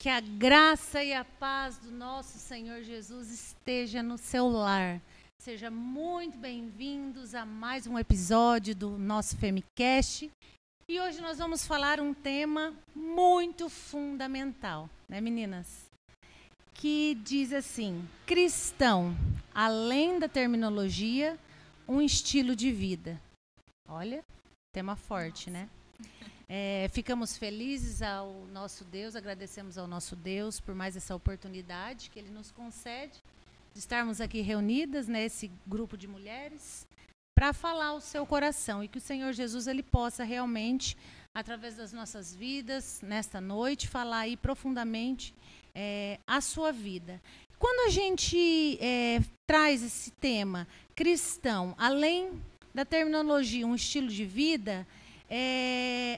Que a graça e a paz do nosso Senhor Jesus esteja no seu lar. Sejam muito bem-vindos a mais um episódio do nosso Femicast. E hoje nós vamos falar um tema muito fundamental, né, meninas? Que diz assim: cristão, além da terminologia, um estilo de vida. Olha, tema forte, né? Ficamos felizes ao nosso Deus, agradecemos ao nosso Deus por mais essa oportunidade que Ele nos concede de estarmos aqui reunidas nesse grupo de mulheres para falar ao seu coração e que o Senhor Jesus Ele possa realmente, através das nossas vidas, nesta noite, falar aí profundamente a sua vida. Quando a gente traz esse tema cristão, além da terminologia, um estilo de vida,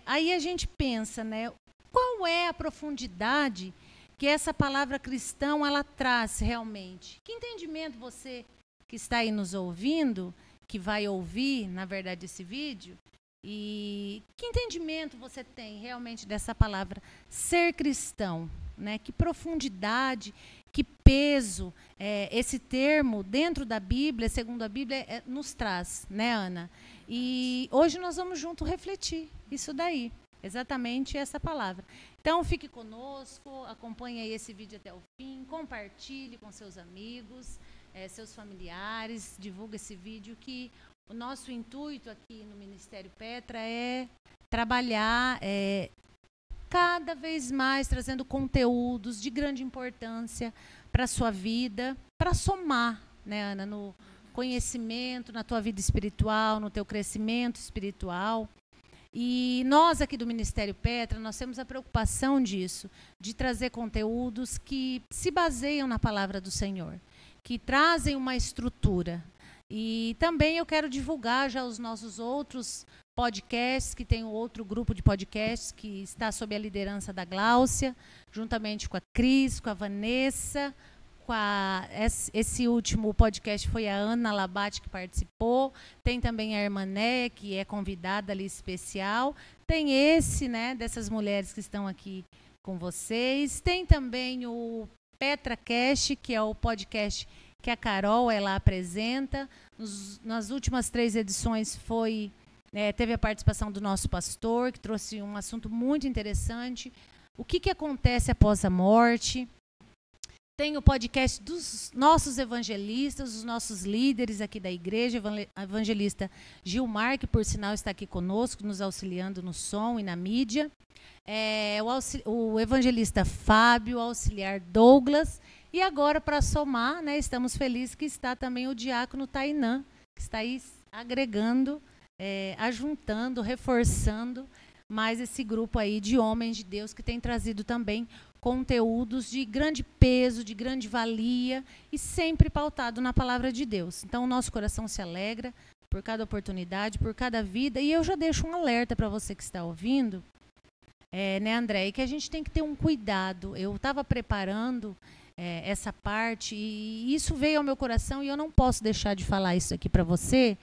aí a gente pensa, né, qual é a profundidade que essa palavra cristão ela traz realmente? Que entendimento você que está aí nos ouvindo, que vai ouvir, na verdade, esse vídeo, e que entendimento você tem realmente dessa palavra ser cristão, né? Que profundidade, que peso esse termo dentro da Bíblia, segundo a Bíblia, nos traz, né, Ana? E hoje nós vamos junto refletir isso daí, exatamente essa palavra. Então fique conosco, acompanhe aí esse vídeo até o fim, compartilhe com seus amigos, seus familiares, divulgue esse vídeo, que o nosso intuito aqui no Ministério Petra é trabalhar cada vez mais trazendo conteúdos de grande importância para a sua vida, para somar, né, Ana, no conhecimento, na tua vida espiritual, no teu crescimento espiritual. E nós aqui do Ministério Petra, nós temos a preocupação disso, de trazer conteúdos que se baseiam na palavra do Senhor, que trazem uma estrutura. E também eu quero divulgar já os nossos outros podcasts, que tem um outro grupo de podcasts que está sob a liderança da Gláucia, juntamente com a Cris, com a Vanessa, esse último podcast foi a Ana Labate que participou, tem também a irmã Né, que é convidada ali especial, tem esse, né, dessas mulheres que estão aqui com vocês, tem também o PetraCast, que é o podcast que a Carol ela apresenta. Nas últimas 3 edições teve a participação do nosso pastor, que trouxe um assunto muito interessante, o que acontece após a morte. Tem o podcast dos nossos evangelistas, os nossos líderes aqui da igreja, evangelista Gilmar, que por sinal está aqui conosco, nos auxiliando no som e na mídia. O evangelista Fábio, o auxiliar Douglas. E agora, para somar, né, estamos felizes que está também o diácono Tainã, que está aí agregando, ajuntando, reforçando mais esse grupo aí de homens de Deus que tem trazido também conteúdos de grande peso, de grande valia e sempre pautado na palavra de Deus. Então, o nosso coração se alegra por cada oportunidade, por cada vida. E eu já deixo um alerta para você que está ouvindo, né, André, que a gente tem que ter um cuidado. Eu estava preparando essa parte e isso veio ao meu coração e eu não posso deixar de falar isso aqui para você.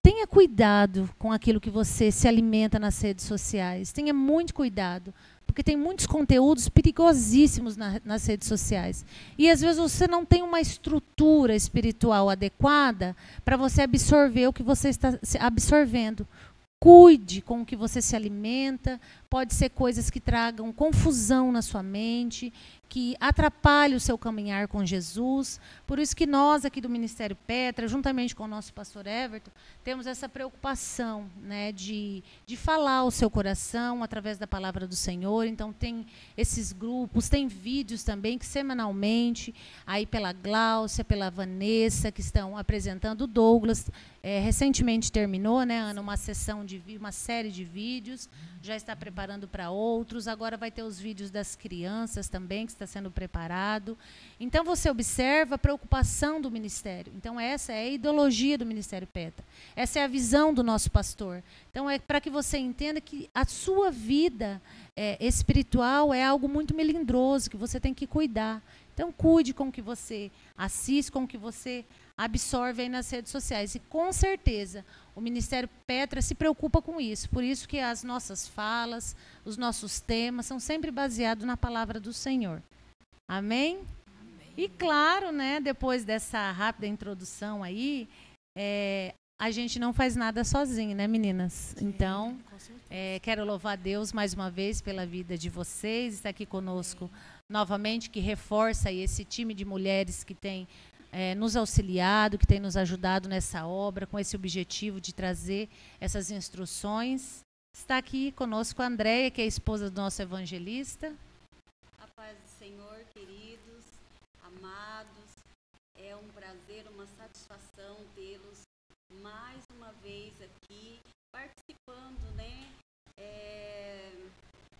Tenha cuidado com aquilo que você se alimenta nas redes sociais. Tenha muito cuidado, porque tem muitos conteúdos perigosíssimos nas redes sociais. E às vezes você não tem uma estrutura espiritual adequada para você absorver o que você está absorvendo. Cuide com o que você se alimenta. Pode ser coisas que tragam confusão na sua mente, que atrapalhem o seu caminhar com Jesus. Por isso que nós aqui do Ministério Petra, juntamente com o nosso pastor Everton, temos essa preocupação, né, de falar ao seu coração através da palavra do Senhor. Então tem esses grupos, tem vídeos também que semanalmente, aí pela Gláucia, pela Vanessa, que estão apresentando. O Douglas recentemente terminou, né, Ana, uma série de vídeos, já está preparando para outros. Agora vai ter os vídeos das crianças também, que está sendo preparado. Então você observa a preocupação do ministério. Então essa é a ideologia do Ministério Petra. Essa é a visão do nosso pastor. Então é para que você entenda que a sua vida espiritual é algo muito melindroso, que você tem que cuidar. Então cuide com o que você assiste, com o que você absorve aí nas redes sociais. E com certeza o Ministério Petra se preocupa com isso. Por isso que as nossas falas, os nossos temas são sempre baseados na palavra do Senhor. Amém? E claro, né, depois dessa rápida introdução aí, a gente não faz nada sozinho, né, meninas? Sim, então, quero louvar a Deus mais uma vez pela vida de vocês, estar aqui conosco novamente, que reforça aí esse time de mulheres que tem nos auxiliado, que tem nos ajudado nessa obra, com esse objetivo de trazer essas instruções. Está aqui conosco a Andréia, que é a esposa do nosso evangelista. A paz do Senhor, queridos, amados, é um prazer, uma satisfação tê-los mais uma vez aqui, participando, né,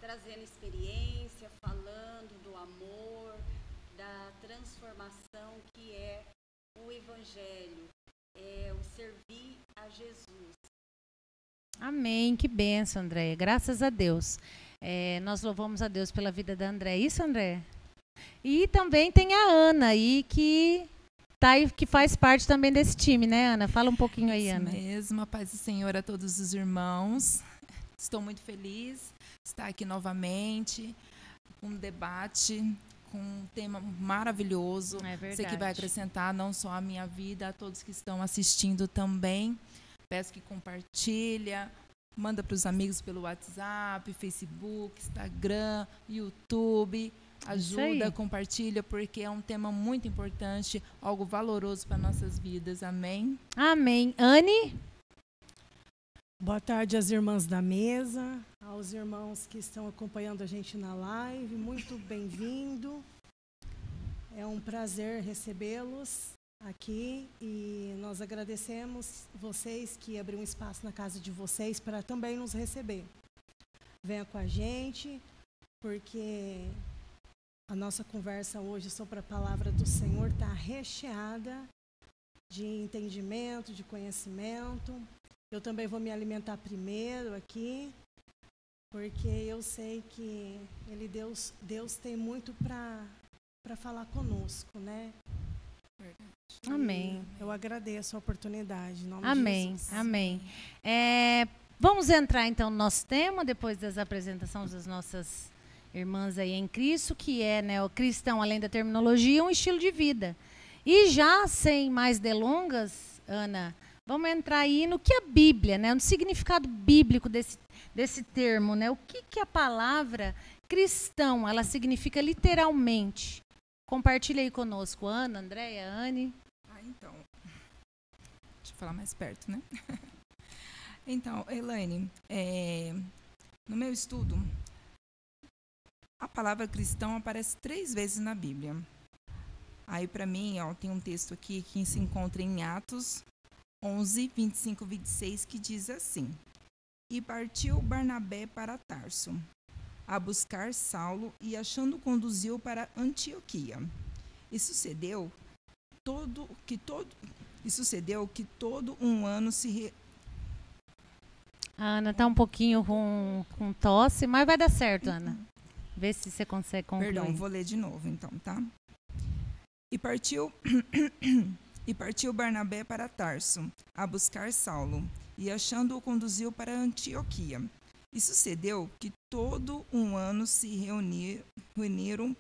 trazendo experiência, falando do amor, da transformação que é o Evangelho, o servir a Jesus. Amém, que bênção, Andréia, graças a Deus. Nós louvamos a Deus pela vida da Andréia. Isso, Andréia? E também tem a Ana aí, que faz parte também desse time, né, Ana? Fala um pouquinho aí, Ana. Isso mesmo, a paz do Senhor a todos os irmãos. Estou muito feliz de estar aqui novamente, com um debate, com um tema maravilhoso. É verdade. Sei que vai acrescentar não só a minha vida, a todos que estão assistindo também. Peço que compartilha, manda para os amigos pelo WhatsApp, Facebook, Instagram, YouTube. Ajuda, compartilha, porque é um tema muito importante, algo valoroso para nossas vidas. Amém? Amém. Anne? Boa tarde às irmãs da mesa, aos irmãos que estão acompanhando a gente na live. Muito bem-vindo. É um prazer recebê-los aqui e nós agradecemos vocês que abriram um espaço na casa de vocês para também nos receber. Venha com a gente, porque a nossa conversa hoje sobre a palavra do Senhor está recheada de entendimento, de conhecimento. Eu também vou me alimentar primeiro aqui, porque eu sei que Deus tem muito para falar conosco, né? Amém. E eu agradeço a oportunidade. Em nome Amém. de Jesus. Amém. Vamos entrar então no nosso tema, depois das apresentações das nossas irmãs aí em Cristo, que é, né, o cristão, além da terminologia, um estilo de vida. E já sem mais delongas, Ana, vamos entrar aí no que a Bíblia, né, no significado bíblico desse termo, né, o que a palavra cristão, ela significa literalmente. Compartilha aí conosco, Ana, Andréia, Anne. Então, deixa eu falar mais perto, né? Então, Elaine, no meu estudo, a palavra cristão aparece 3 vezes na Bíblia. Aí, para mim, tem um texto aqui que se encontra em Atos 11, 25, 26, que diz assim: E partiu Barnabé para Tarso, a buscar Saulo, e achando conduziu para Antioquia. E sucedeu que todo um ano se... A Ana está um pouquinho com tosse, mas vai dar certo, Ana. Vê se você consegue concluir. Perdão, vou ler de novo, então, tá? E partiu Barnabé para Tarso, a buscar Saulo, e achando-o conduziu para Antioquia. E sucedeu que todo um ano se reuniram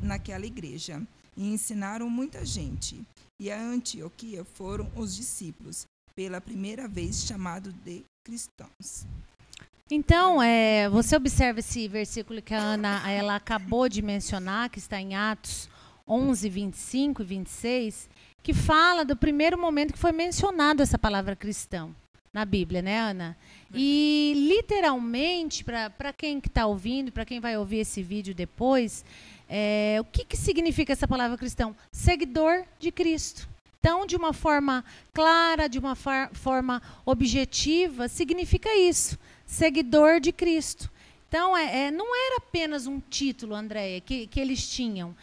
naquela igreja e ensinaram muita gente. E a Antioquia foram os discípulos, pela primeira vez chamados de cristãos. Então, você observa esse versículo que a Ana ela acabou de mencionar, que está em Atos 11, 25 e 26, que fala do primeiro momento que foi mencionada essa palavra cristão na Bíblia, né, Ana? E, literalmente, para quem que está ouvindo, para quem vai ouvir esse vídeo depois, o que significa essa palavra cristão? Seguidor de Cristo. Então, de uma forma clara, de uma forma objetiva, significa isso, seguidor de Cristo. Então, não era apenas um título, Andréia, que eles tinham,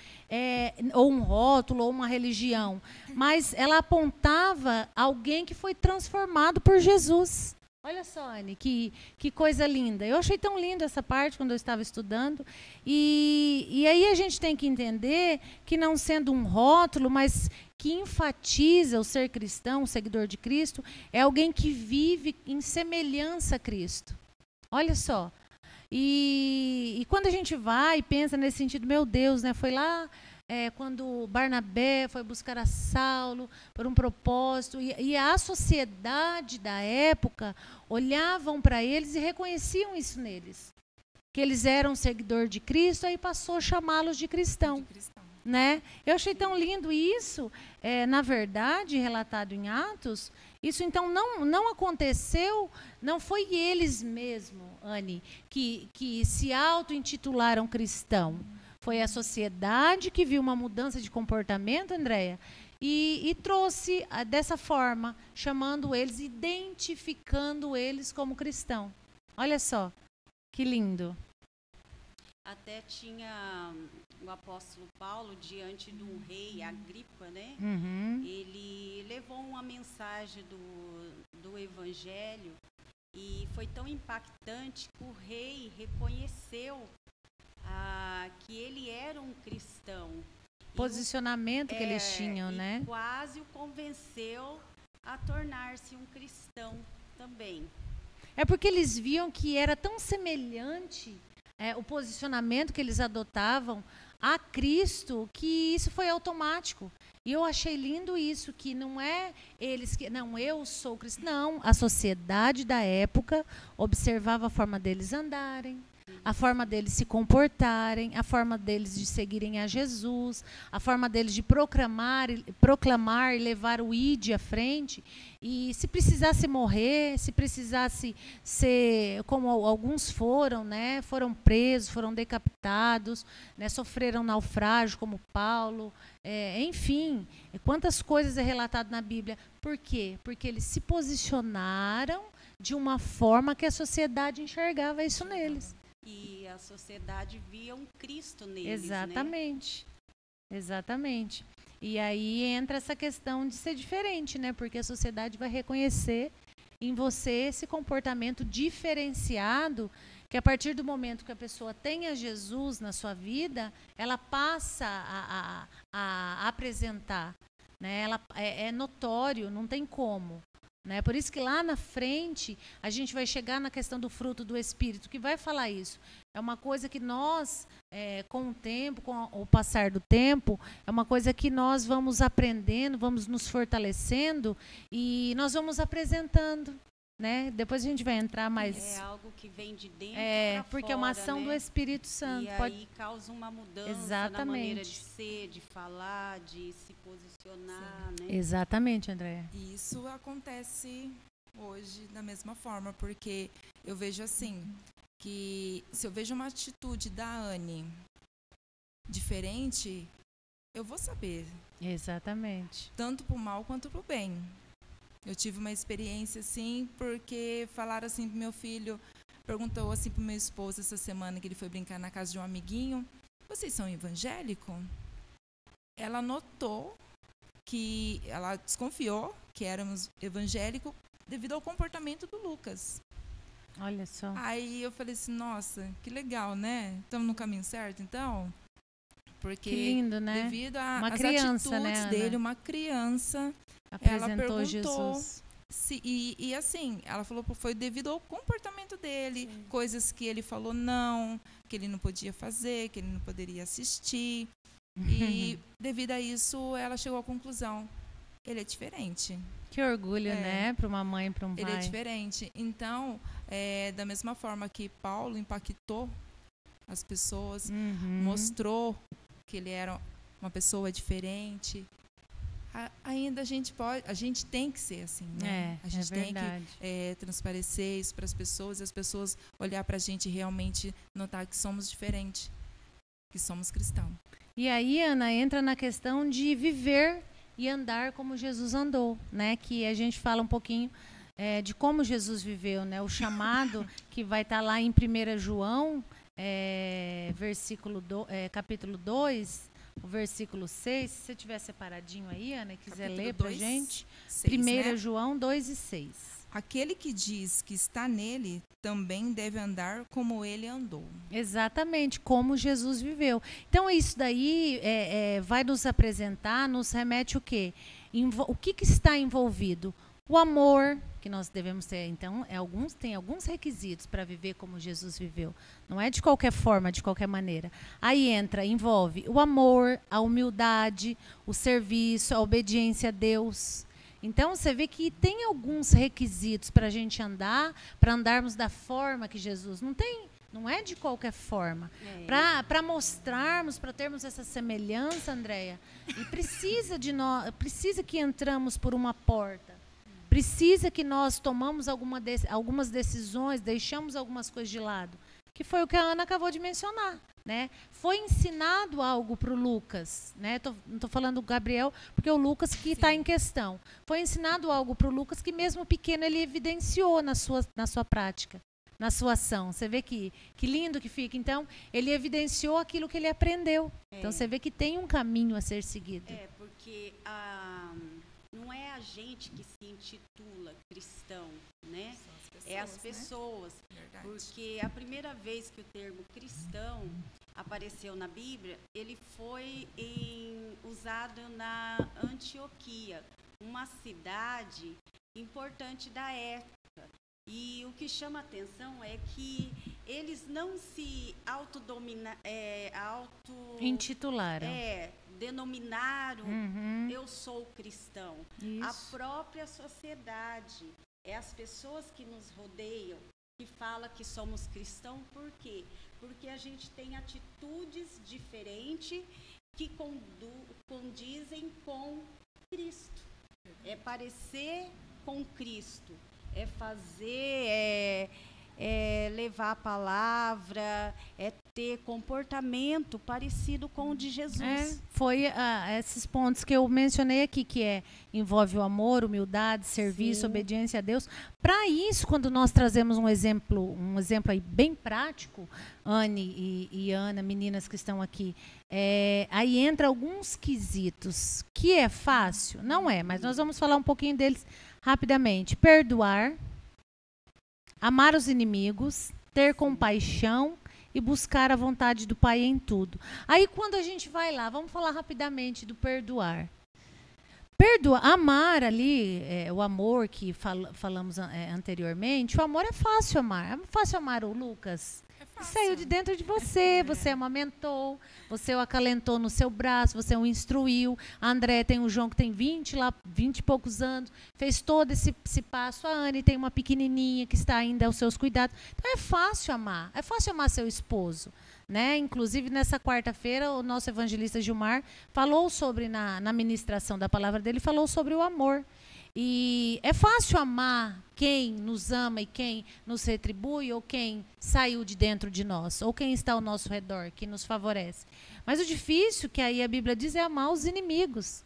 ou um rótulo, ou uma religião, mas ela apontava alguém que foi transformado por Jesus. Olha só, Anne, que coisa linda. Eu achei tão linda essa parte quando eu estava estudando. E E aí a gente tem que entender que não sendo um rótulo, mas que enfatiza o ser cristão, o seguidor de Cristo, é alguém que vive em semelhança a Cristo. Olha só. E quando a gente vai e pensa nesse sentido, meu Deus, né, foi lá quando Barnabé foi buscar a Saulo por um propósito, e a sociedade da época olhavam para eles e reconheciam isso neles. Que eles eram seguidor de Cristo, aí passou a chamá-los de cristão. Né? Eu achei tão lindo isso, na verdade, relatado em Atos. Isso então não aconteceu, não foi eles mesmos, Anne, que se auto-intitularam cristão. Foi a sociedade que viu uma mudança de comportamento, Andréia, e trouxe dessa forma, chamando eles, identificando eles como cristão. Olha só, que lindo. Até tinha o apóstolo Paulo diante de um rei, Agripa, né? Ele levou uma mensagem do evangelho e foi tão impactante que o rei reconheceu que ele era um cristão. Posicionamento que eles tinham, né? Quase o convenceu a tornar-se um cristão também. É porque eles viam que era tão semelhante o posicionamento que eles adotavam a Cristo, que isso foi automático. E eu achei lindo isso, que não é eles que... Não, eu sou cristão. Não, a sociedade da época observava a forma deles andarem, a forma deles se comportarem, a forma deles de seguirem a Jesus, a forma deles de proclamar e levar o ID à frente. E se precisasse morrer, se precisasse ser, como alguns foram, né, foram presos, foram decapitados, né, sofreram naufrágio, como Paulo, enfim, quantas coisas é relatado na Bíblia. Por quê? Porque eles se posicionaram de uma forma que a sociedade enxergava isso neles. E a sociedade via um Cristo neles, exatamente, né? Exatamente. E aí entra essa questão de ser diferente, né? Porque a sociedade vai reconhecer em você esse comportamento diferenciado, que a partir do momento que a pessoa tenha Jesus na sua vida, ela passa a apresentar, né? Ela é notório, não tem como. Né? Por isso que lá na frente a gente vai chegar na questão do fruto do Espírito, que vai falar isso. É uma coisa que nós, com o tempo, com o passar do tempo, é uma coisa que nós vamos aprendendo, vamos nos fortalecendo e nós vamos apresentando. Né? Depois a gente vai entrar mais... É algo que vem de dentro para porque fora, é uma ação, né, do Espírito Santo. E aí causa uma mudança, exatamente, na maneira de ser, de falar, de se posicionar. Né? Exatamente, Andréia. E isso acontece hoje da mesma forma, porque eu vejo assim, que se eu vejo uma atitude da Anne diferente, eu vou saber. Exatamente. Tanto pro mal quanto pro bem. Eu tive uma experiência assim, porque falaram assim pro meu filho, perguntou assim pro meu esposo essa semana que ele foi brincar na casa de um amiguinho, vocês são evangélicos? Ela notou que, ela desconfiou que éramos evangélicos devido ao comportamento do Lucas. Olha só. Aí eu falei assim, nossa, que legal, né? Estamos no caminho certo, então? Porque que lindo, né? Devido às atitudes, né, dele, uma criança... Apresentou ela perguntou Jesus. E assim, ela falou que foi devido ao comportamento dele, sim, coisas que ele falou não, que ele não podia fazer, que ele não poderia assistir. E devido a isso, ela chegou à conclusão, ele é diferente. Que orgulho, né? Para uma mãe e para um pai. Ele é diferente. Então, da mesma forma que Paulo impactou as pessoas, mostrou que ele era uma pessoa diferente, ainda a gente tem que ser assim, né? A gente tem que transparecer isso para as pessoas, e as pessoas olhar para a gente e realmente notar que somos diferentes, que somos cristãos. E aí, Ana, entra na questão de viver e andar como Jesus andou, né? Que a gente fala um pouquinho de como Jesus viveu, né? O chamado que vai estar lá em 1 João, capítulo 2, o versículo 6, se você tiver separadinho aí, Ana, quiser ler para a gente. 6, 1 né? João 2 e 6. aquele que diz que está nele também deve andar como ele andou. Exatamente, como Jesus viveu. Então, isso daí vai nos apresentar, nos remete o quê? O que está envolvido? O amor, que nós devemos ter. Então, tem alguns requisitos para viver como Jesus viveu. Não é de qualquer forma, de qualquer maneira. Aí envolve o amor, a humildade, o serviço, a obediência a Deus. Então, você vê que tem alguns requisitos para a gente andar, para andarmos da forma que Jesus não tem. Não é de qualquer forma. Para mostrarmos, para termos essa semelhança, Andréia, e precisa que entramos por uma porta. Precisa que nós tomamos algumas decisões, deixamos algumas coisas de lado. Que foi o que a Ana acabou de mencionar. Né? Foi ensinado algo para o Lucas, né? Não estou falando do Gabriel, porque é o Lucas que está em questão. Foi ensinado algo para o Lucas que mesmo pequeno ele evidenciou na sua prática, na sua ação. Você vê que lindo que fica. Então, ele evidenciou aquilo que ele aprendeu. Então, você vê que tem um caminho a ser seguido. Porque não é a gente que se intitula cristão, né? As pessoas. Né? Porque a primeira vez que o termo cristão apareceu na Bíblia, ele foi usado na Antioquia, uma cidade importante da época. E o que chama a atenção é que eles não se intitularam. Denominaram eu sou cristão. Isso. A própria sociedade, as pessoas que nos rodeiam, que fala que somos cristãos, por quê? Porque a gente tem atitudes diferentes que condizem com Cristo. É parecer com Cristo, é fazer, levar a palavra, é ter comportamento parecido com o de Jesus. Foi esses pontos que eu mencionei aqui, que envolve o amor, humildade, serviço, Sim. obediência a Deus. Para isso, quando nós trazemos um exemplo aí bem prático, Anne e Ana, meninas que estão aqui, aí entra alguns quesitos, que é fácil? Não é, mas nós vamos falar um pouquinho deles rapidamente. Perdoar, amar os inimigos, ter compaixão e buscar a vontade do Pai em tudo. Aí, quando a gente vai lá, vamos falar rapidamente do perdoar. Amar ali, o amor que falamos anteriormente, o amor é fácil amar. É fácil amar o Lucas. Saiu de dentro de você, você amamentou, você o acalentou no seu braço, você o instruiu. A André tem o João que tem 20 e poucos anos, fez todo esse passo. A Anne tem uma pequenininha que está ainda aos seus cuidados. Então é fácil amar seu esposo. Né? Inclusive, nessa quarta-feira, o nosso evangelista Gilmar falou sobre, na ministração da palavra dele, falou sobre o amor. E é fácil amar quem nos ama e quem nos retribui, ou quem saiu de dentro de nós, ou quem está ao nosso redor, que nos favorece. Mas o difícil, que aí a Bíblia diz, é amar os inimigos.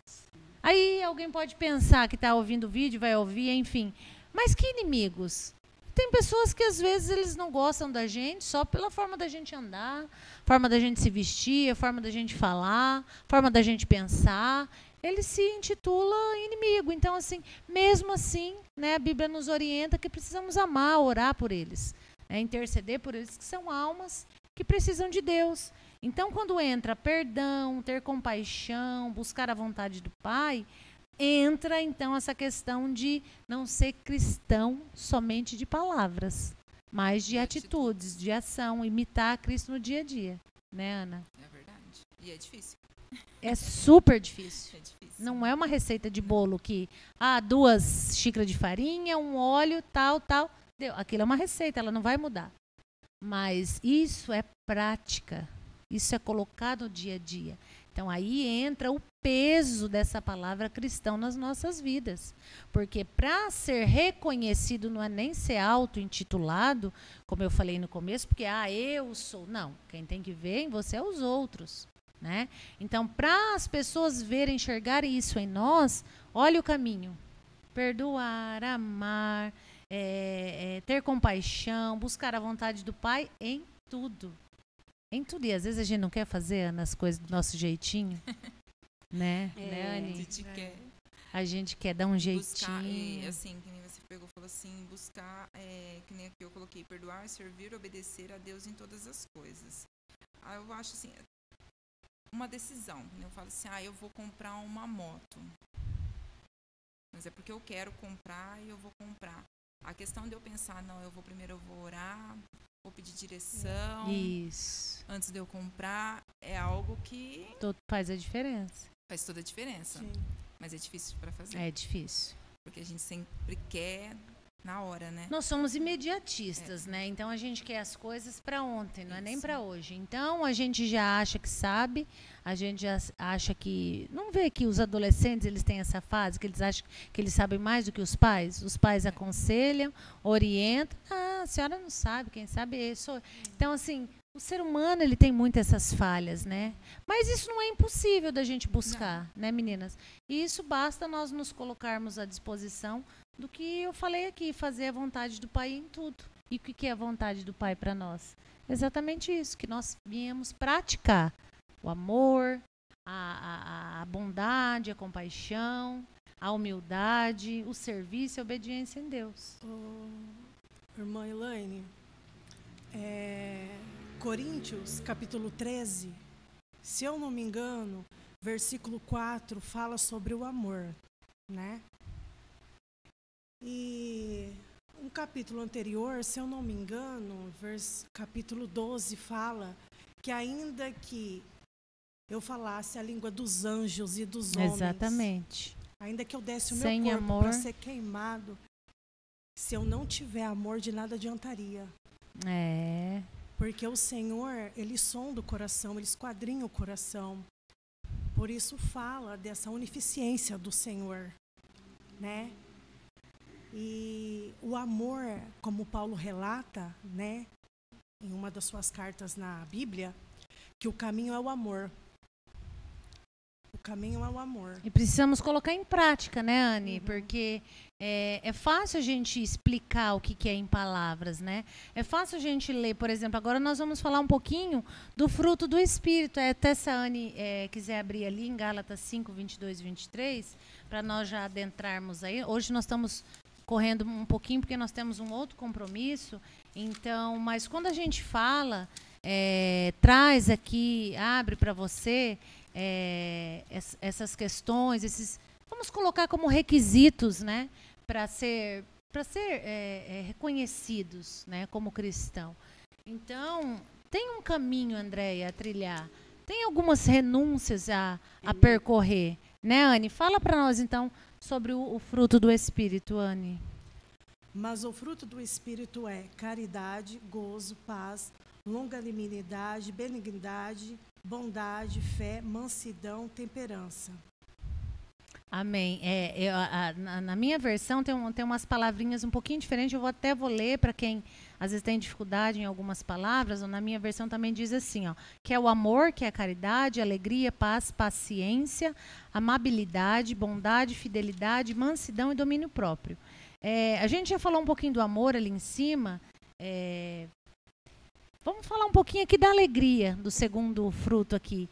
Aí alguém pode pensar que está ouvindo o vídeo, vai ouvir, enfim. Mas que inimigos? Tem pessoas que às vezes eles não gostam da gente só pela forma da gente andar, forma da gente se vestir, a forma da gente falar, forma da gente pensar. Ele se intitula inimigo. Então, assim, mesmo assim, né, a Bíblia nos orienta que precisamos amar, orar por eles, interceder por eles, que são almas que precisam de Deus. Então, quando entra perdão, ter compaixão, buscar a vontade do Pai, entra, então, essa questão de não ser cristão somente de palavras, mas de atitudes, de ação, imitar a Cristo no dia a dia. Né, Ana? É verdade. E é difícil. É super difícil. É difícil. Não é uma receita de bolo que, 2 xícaras de farinha, um óleo, tal. Deu. Aquilo é uma receita, ela não vai mudar. Mas isso é prática. Isso é colocado no dia a dia. Então, aí entra o peso dessa palavra cristão nas nossas vidas. Porque para ser reconhecido não é nem ser auto-intitulado, como eu falei no começo, porque, eu sou. Não, quem tem que ver em você é os outros. Né? Então, para as pessoas verem, enxergarem isso em nós, olha o caminho. Perdoar, amar, ter compaixão, buscar a vontade do Pai em tudo. Em tudo. E às vezes a gente não quer fazer as coisas do nosso jeitinho. Né, Anny? A gente quer A gente quer dar um jeitinho. buscar, assim, que nem você pegou e falou assim, buscar, que nem aqui eu coloquei, perdoar, servir, obedecer a Deus em todas as coisas. Aí eu acho assim, uma decisão. Eu falo assim, eu vou comprar uma moto. Mas é porque eu quero comprar e eu vou comprar. A questão de eu pensar, não, primeiro eu vou orar, vou pedir direção. Isso. Antes de eu comprar, é algo que faz a diferença. Faz toda a diferença. Sim. Mas é difícil para fazer. É difícil. Porque a gente sempre quer na hora, né? Nós somos imediatistas, né? Então a gente quer as coisas para ontem, não é nem para hoje. Então a gente já acha que sabe, a gente já acha que... Não vê que os adolescentes, eles têm essa fase, que eles acham que eles sabem mais do que os pais? Os pais aconselham, orientam. A senhora não sabe, quem sabe é isso. Então, assim, o ser humano, ele tem muito essas falhas, né? Mas isso não é impossível da gente buscar, né, meninas? E isso basta nós nos colocarmos à disposição do que eu falei aqui, fazer a vontade do Pai em tudo. E o que é a vontade do Pai para nós? Exatamente isso, que nós viemos praticar. O amor, a bondade, a compaixão, a humildade, o serviço e a obediência em Deus. Irmã Elaine, Coríntios, capítulo 13, se eu não me engano, versículo 4 fala sobre o amor, né? E um capítulo anterior, se eu não me engano, capítulo 12 fala que ainda que eu falasse a língua dos anjos e dos homens, exatamente, ainda que eu desse o sem meu corpo amor, para ser queimado, se eu não tiver amor, de nada adiantaria. Porque o Senhor, Ele sonda o coração, Ele esquadrinha o coração. Por isso fala dessa onificência do Senhor, né? E o amor, como Paulo relata, né, em uma das suas cartas na Bíblia, que o caminho é o amor. O caminho é o amor. E precisamos colocar em prática, né, Anne? Porque é fácil a gente explicar o que é em palavras, né? É fácil a gente ler, por exemplo, agora nós vamos falar um pouquinho do fruto do Espírito. Até se a Anne quiser abrir ali em Gálatas 5, 22 e 23, para nós já adentrarmos aí. Hoje nós estamos correndo um pouquinho porque nós temos um outro compromisso. Então, mas quando a gente fala, traz aqui, abre para você essas questões, vamos colocar como requisitos, né, para ser reconhecidos, né, como cristão. Então, tem um caminho, Andréia, a trilhar. Tem algumas renúncias a percorrer, né, Anne? Fala para nós, então, sobre o fruto do Espírito, Anne. Mas o fruto do Espírito é caridade, gozo, paz, longanimidade, benignidade, bondade, fé, mansidão, temperança. Amém. Na minha versão tem umas palavrinhas um pouquinho diferentes, eu vou ler para quem às vezes tem dificuldade em algumas palavras, ou na minha versão também diz assim, que é o amor, que é a caridade, alegria, paz, paciência, amabilidade, bondade, fidelidade, mansidão e domínio próprio. A gente já falou um pouquinho do amor ali em cima, vamos falar um pouquinho aqui da alegria, do segundo fruto aqui.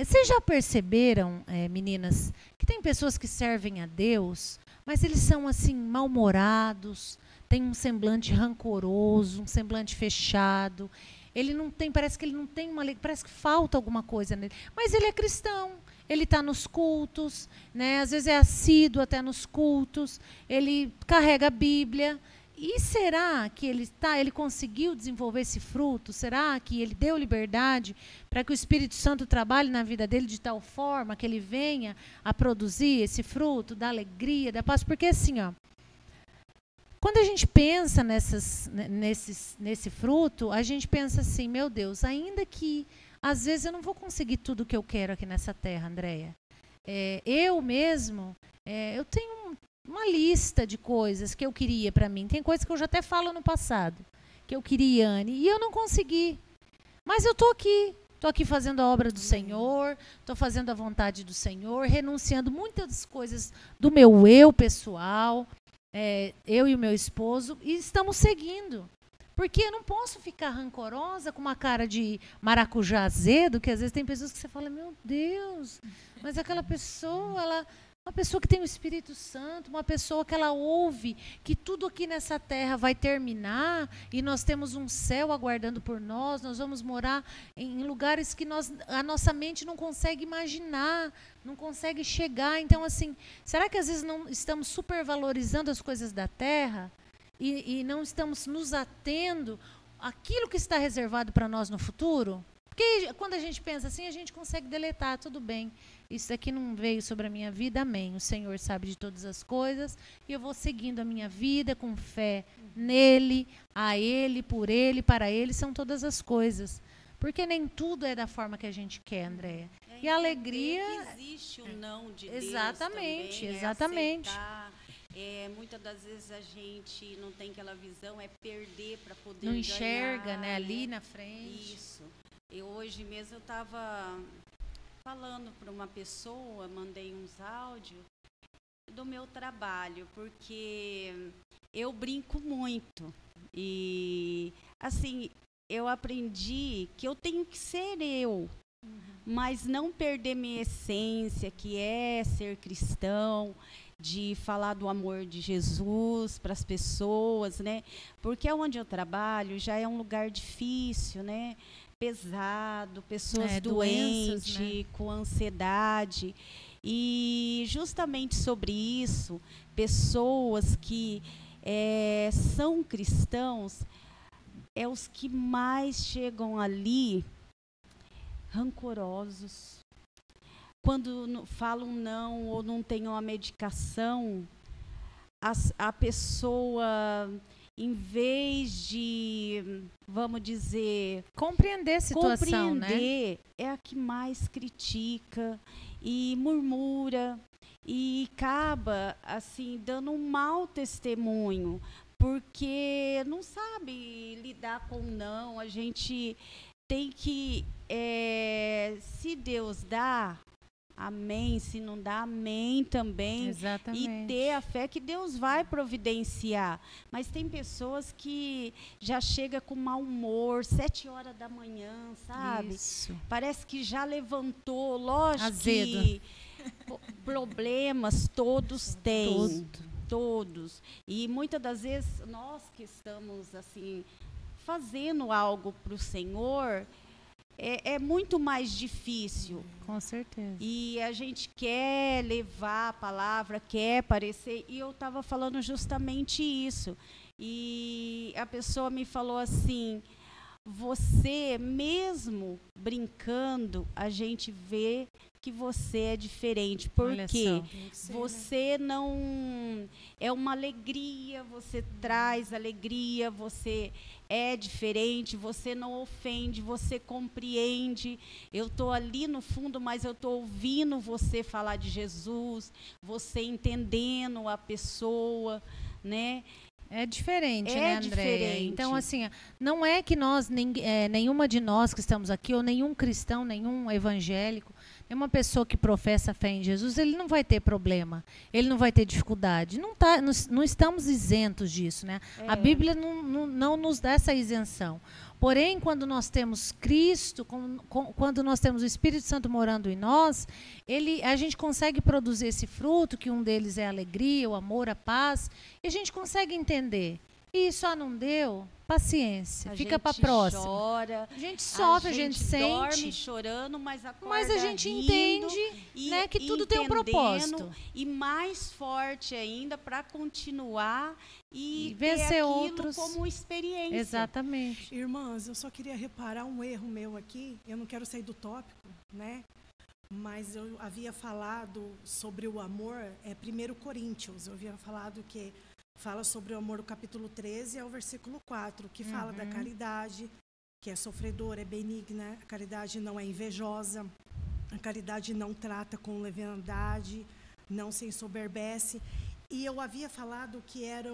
Vocês já perceberam, meninas, que tem pessoas que servem a Deus, mas eles são assim mal-humorados, tem um semblante rancoroso, um semblante fechado. Ele não tem, parece que ele não tem uma alegria, parece que falta alguma coisa nele. Mas ele é cristão, ele está nos cultos, né? Às vezes é assíduo até nos cultos, ele carrega a Bíblia. E será que ele conseguiu desenvolver esse fruto? Será que ele deu liberdade para que o Espírito Santo trabalhe na vida dele de tal forma que ele venha a produzir esse fruto da alegria, da paz? Porque assim, quando a gente pensa nesse fruto, a gente pensa assim, meu Deus, ainda que às vezes eu não vou conseguir tudo o que eu quero aqui nessa terra, Andréia. Eu mesmo, eu tenho uma lista de coisas que eu queria para mim. Tem coisas que eu já até falo no passado, que eu queria, Anne, e eu não consegui. Mas eu estou aqui fazendo a obra do Senhor, estou fazendo a vontade do Senhor, renunciando muitas coisas do meu eu pessoal, eu e o meu esposo, e estamos seguindo. Porque eu não posso ficar rancorosa com uma cara de maracujá azedo, que às vezes tem pessoas que você fala, meu Deus, mas aquela pessoa, ela Uma pessoa que tem o Espírito Santo, uma pessoa que ela ouve que tudo aqui nessa terra vai terminar e nós temos um céu aguardando por nós, nós vamos morar em lugares que a nossa mente não consegue imaginar, não consegue chegar. Então, assim, será que às vezes não estamos supervalorizando as coisas da terra e não estamos nos atendo àquilo que está reservado para nós no futuro? Porque quando a gente pensa assim, a gente consegue deletar, tudo bem. Isso aqui não veio sobre a minha vida, amém. O Senhor sabe de todas as coisas e eu vou seguindo a minha vida com fé nele, a ele, por ele, para ele, são todas as coisas. Porque nem tudo é da forma que a gente quer, Andréia. E a alegria... Que existe o não de Deus exatamente, também, exatamente. Muitas das vezes a gente não tem aquela visão, é perder para poder não enxerga, ganhar, né, ali na frente. Isso. Eu hoje mesmo eu estava falando para uma pessoa, mandei uns áudios do meu trabalho, porque eu brinco muito. E, assim, eu aprendi que eu tenho que ser eu, mas não perder minha essência, que é ser cristão, de falar do amor de Jesus para as pessoas, né? Porque onde eu trabalho já é um lugar difícil, né? Pesado, pessoas doentes, né? Com ansiedade. E justamente sobre isso, pessoas que são cristãos, os que mais chegam ali rancorosos. Quando falam não ou não tem uma medicação, a pessoa, em vez de, vamos dizer... compreender a situação, né? É a que mais critica e murmura e acaba, assim, dando um mau testemunho, porque não sabe lidar com não. A gente tem que, se Deus dá... amém, se não dá, amém também. Exatamente. E ter a fé que Deus vai providenciar. Mas tem pessoas que já chegam com mau humor, 7 horas da manhã, sabe? Isso. Parece que já levantou, lógico azedo. Que problemas todos têm. Todos. E muitas das vezes, nós que estamos assim, fazendo algo para o Senhor... É muito mais difícil. Com certeza. E a gente quer levar a palavra, quer aparecer. E eu estava falando justamente isso. E a pessoa me falou assim, você mesmo brincando, a gente vê que você é diferente. Porque você não... É uma alegria, você traz alegria, você... é diferente, você não ofende, você compreende. Eu estou ali no fundo, mas eu estou ouvindo você falar de Jesus, você entendendo a pessoa, né? É diferente, né, Andréia? Diferente. Então, assim, não é que nós, nenhuma de nós que estamos aqui, ou nenhum cristão, nenhum evangélico, nenhuma pessoa que professa a fé em Jesus, ele não vai ter problema, ele não vai ter dificuldade. Não estamos isentos disso, né? A Bíblia não nos dá essa isenção. Porém, quando nós temos Cristo, quando nós temos o Espírito Santo morando em nós, a gente consegue produzir esse fruto, que um deles é a alegria, o amor, a paz, e a gente consegue entender. E só não deu, paciência, fica para a próxima. Chora, a gente sofre, a gente sente. Dorme chorando, mas acorda mas a gente entende, né, que tudo tem um propósito. E mais forte ainda para continuar e vencer ter aquilo outros como experiência. Exatamente. Irmãs, eu só queria reparar um erro meu aqui. Eu não quero sair do tópico, né? Mas eu havia falado sobre o amor, 1 Coríntios. Eu havia falado que fala sobre o amor, o capítulo 13 ao versículo 4, que fala da caridade, que é sofredora, é benigna, a caridade não é invejosa, a caridade não trata com leviandade, não se ensoberbece. E eu havia falado que era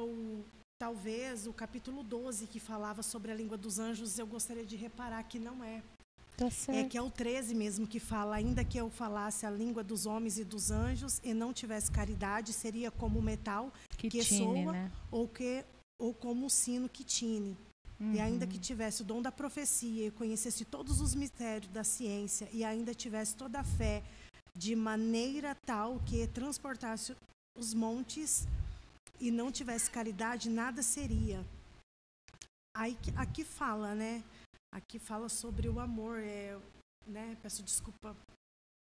talvez o capítulo 12 que falava sobre a língua dos anjos. Eu gostaria de reparar que não é. Tá certo. Que é o 13 mesmo que fala, ainda que eu falasse a língua dos homens e dos anjos e não tivesse caridade, seria como o metal que soa, né? ou como o sino que tine. E ainda que tivesse o dom da profecia e conhecesse todos os mistérios da ciência e ainda tivesse toda a fé de maneira tal que transportasse os montes e não tivesse caridade, nada seria. Aí, aqui fala, né? Aqui fala sobre o amor. Né? Peço desculpa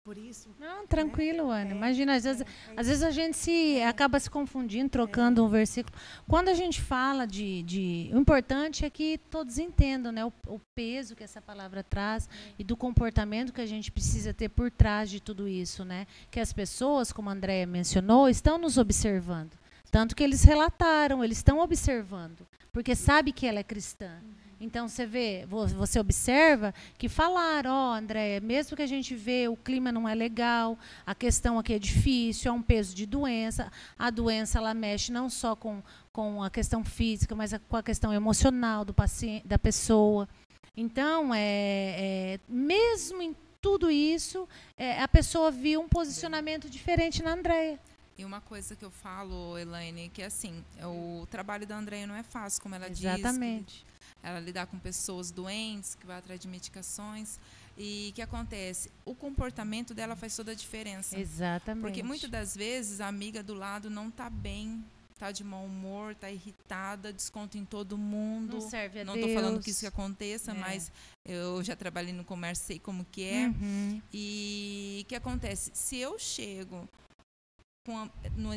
por isso. Não, tranquilo, Ana. Imagina, às vezes a gente acaba se confundindo, trocando um versículo. Quando a gente fala o importante é que todos entendam, né, o peso que essa palavra traz e do comportamento que a gente precisa ter por trás de tudo isso, né? Que as pessoas, como a Andréia mencionou, estão nos observando. Tanto que eles relataram, eles estão observando, porque sabe que ela é cristã. Então, você observa que falaram, Andréia, mesmo que a gente vê, o clima não é legal, a questão aqui é difícil, é um peso de doença, a doença ela mexe não só com a questão física, mas com a questão emocional do paciente, da pessoa. Então, mesmo em tudo isso, a pessoa viu um posicionamento diferente na Andréia. E uma coisa que eu falo, Elaine, que assim, o trabalho da Andréia não é fácil, como ela diz. Exatamente. Ela lidar com pessoas doentes, que vai atrás de medicações. E o que acontece? O comportamento dela faz toda a diferença. Exatamente. Porque muitas das vezes a amiga do lado não está bem, está de mau humor, está irritada, desconta em todo mundo. Não serve a Não Deus. estou falando que isso aconteça, mas eu já trabalhei no comércio, sei como que é. Uhum. E o que acontece? Se eu chego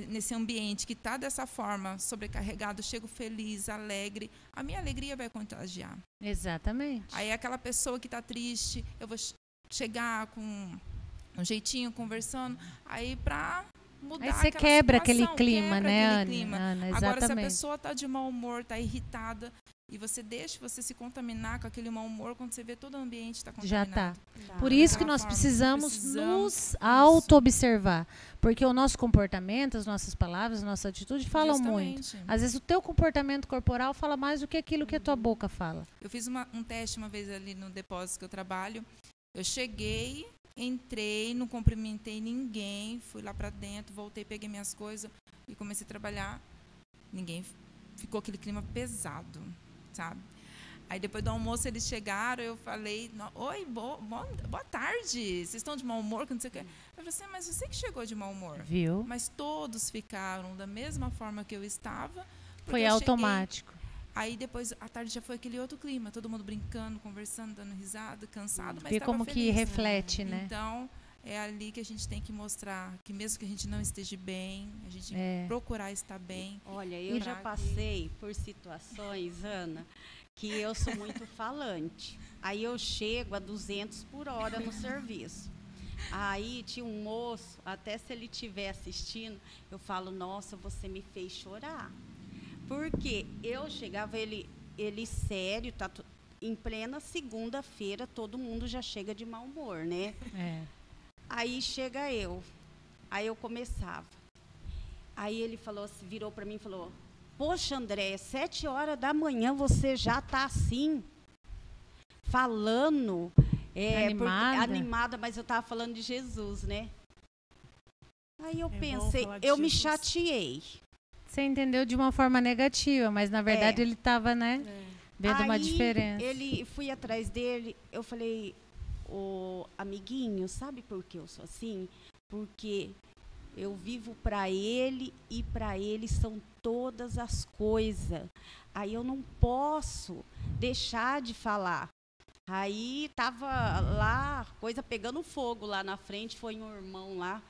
nesse ambiente que está dessa forma, sobrecarregado, chego feliz, alegre, a minha alegria vai contagiar. Exatamente. Aí aquela pessoa que está triste, eu vou chegar com um jeitinho, conversando, aí para mudar aí você quebra aquele clima, né, Ana? Exatamente. Agora, se a pessoa está de mau humor, está irritada, e você deixa você se contaminar com aquele mau humor, quando você vê todo o ambiente está contaminado. Já está. Por isso que nós precisamos nos auto-observar. Porque o nosso comportamento, as nossas palavras, a nossa atitude falam muito. Às vezes o teu comportamento corporal fala mais do que aquilo que a tua boca fala. Eu fiz um teste uma vez ali no depósito que eu trabalho. Eu cheguei, entrei, não cumprimentei ninguém, fui lá para dentro, voltei, peguei minhas coisas e comecei a trabalhar. Ninguém, ficou aquele clima pesado, sabe? Aí depois do almoço eles chegaram, eu falei, oi, boa tarde, vocês estão de mau humor? Não sei o quê. Eu falei assim, mas você que chegou de mau humor. Viu? Mas todos ficaram da mesma forma que eu estava. Foi automático. Aí depois, à tarde já foi aquele outro clima, todo mundo brincando, conversando, dando risada, cansado, mas e como feliz, que reflete, né? Então, é ali que a gente tem que mostrar que mesmo que a gente não esteja bem, a gente procurar estar bem. Olha, eu já passei por situações, Ana, que eu sou muito falante. Aí eu chego a 200 por hora no serviço. Aí tinha um moço, até se ele estiver assistindo, eu falo, nossa, você me fez chorar. Porque eu chegava, ele sério, tá em plena segunda-feira, todo mundo já chega de mau humor, né? Aí chega eu. Aí eu começava. Aí ele falou, virou para mim e falou, poxa, Andréia, 7 horas da manhã você já está assim, falando, animada, mas eu estava falando de Jesus, né? Aí eu pensei, eu me chateei. Você entendeu de uma forma negativa, mas na verdade ele estava, né, vendo uma diferença. Fui atrás dele, eu falei, ô amiguinho, sabe por que eu sou assim? Porque eu vivo para ele e para ele são todas as coisas. Aí eu não posso deixar de falar. Aí tava lá, coisa pegando fogo lá na frente, foi um irmão lá.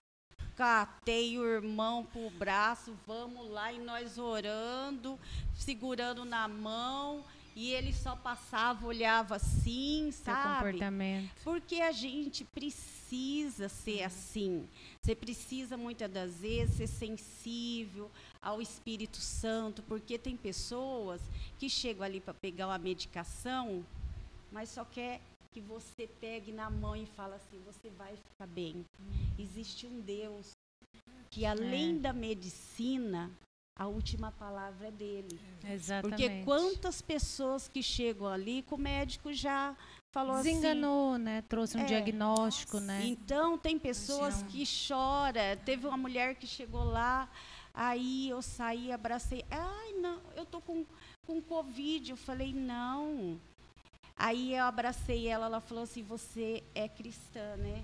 Catei o irmão pro braço, vamos lá, e nós orando, segurando na mão. E ele só passava, olhava assim, sabe? Comportamento. Porque a gente precisa ser assim. Você precisa, muitas das vezes, ser sensível ao Espírito Santo, porque tem pessoas que chegam ali para pegar uma medicação, mas só quer que você pegue na mão e fala assim, você vai ficar bem. Existe um Deus que, além da medicina, a última palavra é dele. Exatamente. Porque quantas pessoas que chegam ali, que o médico já falou desenganou, né? Trouxe um diagnóstico, né? Então, tem pessoas que choram. Teve uma mulher que chegou lá, aí eu saí, abracei. Ai, não, eu tô com Covid. Eu falei, não. Aí eu abracei ela falou assim, você é cristã, né?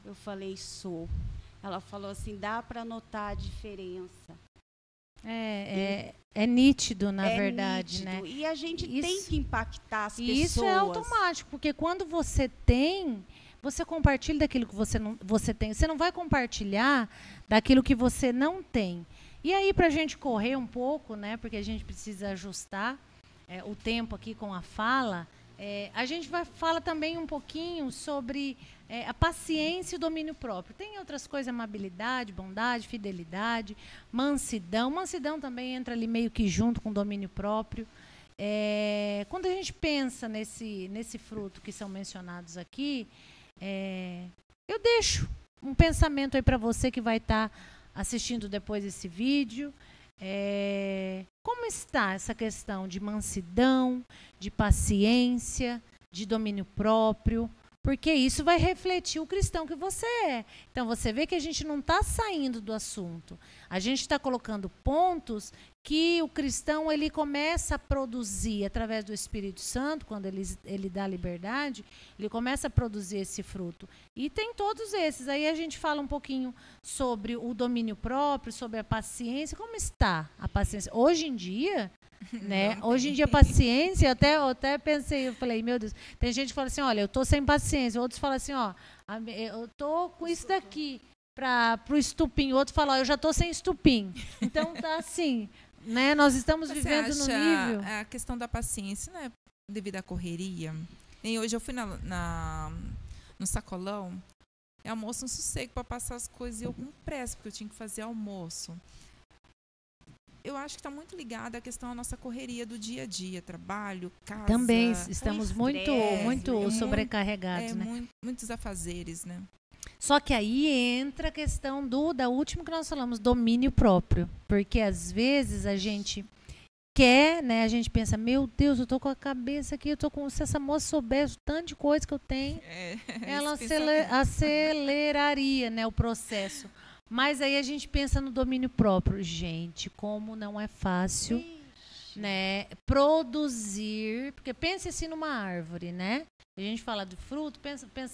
Eu falei, sou. Ela falou assim, dá para notar a diferença. É nítido, na verdade, nítido. né? E a gente Isso- tem que impactar as pessoas. E isso é automático, porque quando você tem, você compartilha daquilo que você tem. Você não vai compartilhar daquilo que você não tem. E aí, para a gente correr um pouco, né, porque a gente precisa ajustar o tempo aqui com a fala, a gente fala também um pouquinho sobre a paciência e o domínio próprio. Tem outras coisas, amabilidade, bondade, fidelidade, mansidão. Mansidão também entra ali meio que junto com o domínio próprio. Quando a gente pensa nesse fruto que são mencionados aqui, eu deixo um pensamento aí para você que vai estar assistindo depois esse vídeo. Como está essa questão de mansidão, de paciência, de domínio próprio? Porque isso vai refletir o cristão que você é. Então, você vê que a gente não está saindo do assunto. A gente está colocando pontos que o cristão ele começa a produzir através do Espírito Santo, quando ele dá liberdade, ele começa a produzir esse fruto. E tem todos esses. Aí a gente fala um pouquinho sobre o domínio próprio, sobre a paciência. Como está a paciência? Hoje em dia, né? Hoje em dia, paciência, eu até pensei, eu falei, meu Deus, tem gente que fala assim, olha, eu estou sem paciência. Outros falam assim, ó, eu estou com isso daqui para o estupim. Outro fala, ó, eu já estou sem estupim. Então, tá assim, né? Nós estamos vivendo no nível... A questão da paciência, né? Devido à correria. E hoje eu fui no sacolão, almoço um sossego para passar as coisas e eu com pressa, porque eu tinha que fazer almoço. Eu acho que está muito ligada à questão da nossa correria do dia a dia, trabalho, casa. Também estamos muito né? sobrecarregados, né? Muitos afazeres, né? Só que aí entra a questão da última que nós falamos, domínio próprio. Porque às vezes a gente quer, né? A gente pensa, meu Deus, eu tô com a cabeça aqui, se essa moça soubesse o tanto de coisa que eu tenho, ela aceleraria, né, o processo. Mas aí a gente pensa no domínio próprio. Gente, como não é fácil, né, produzir, porque pense assim numa árvore, né? A gente fala de fruto,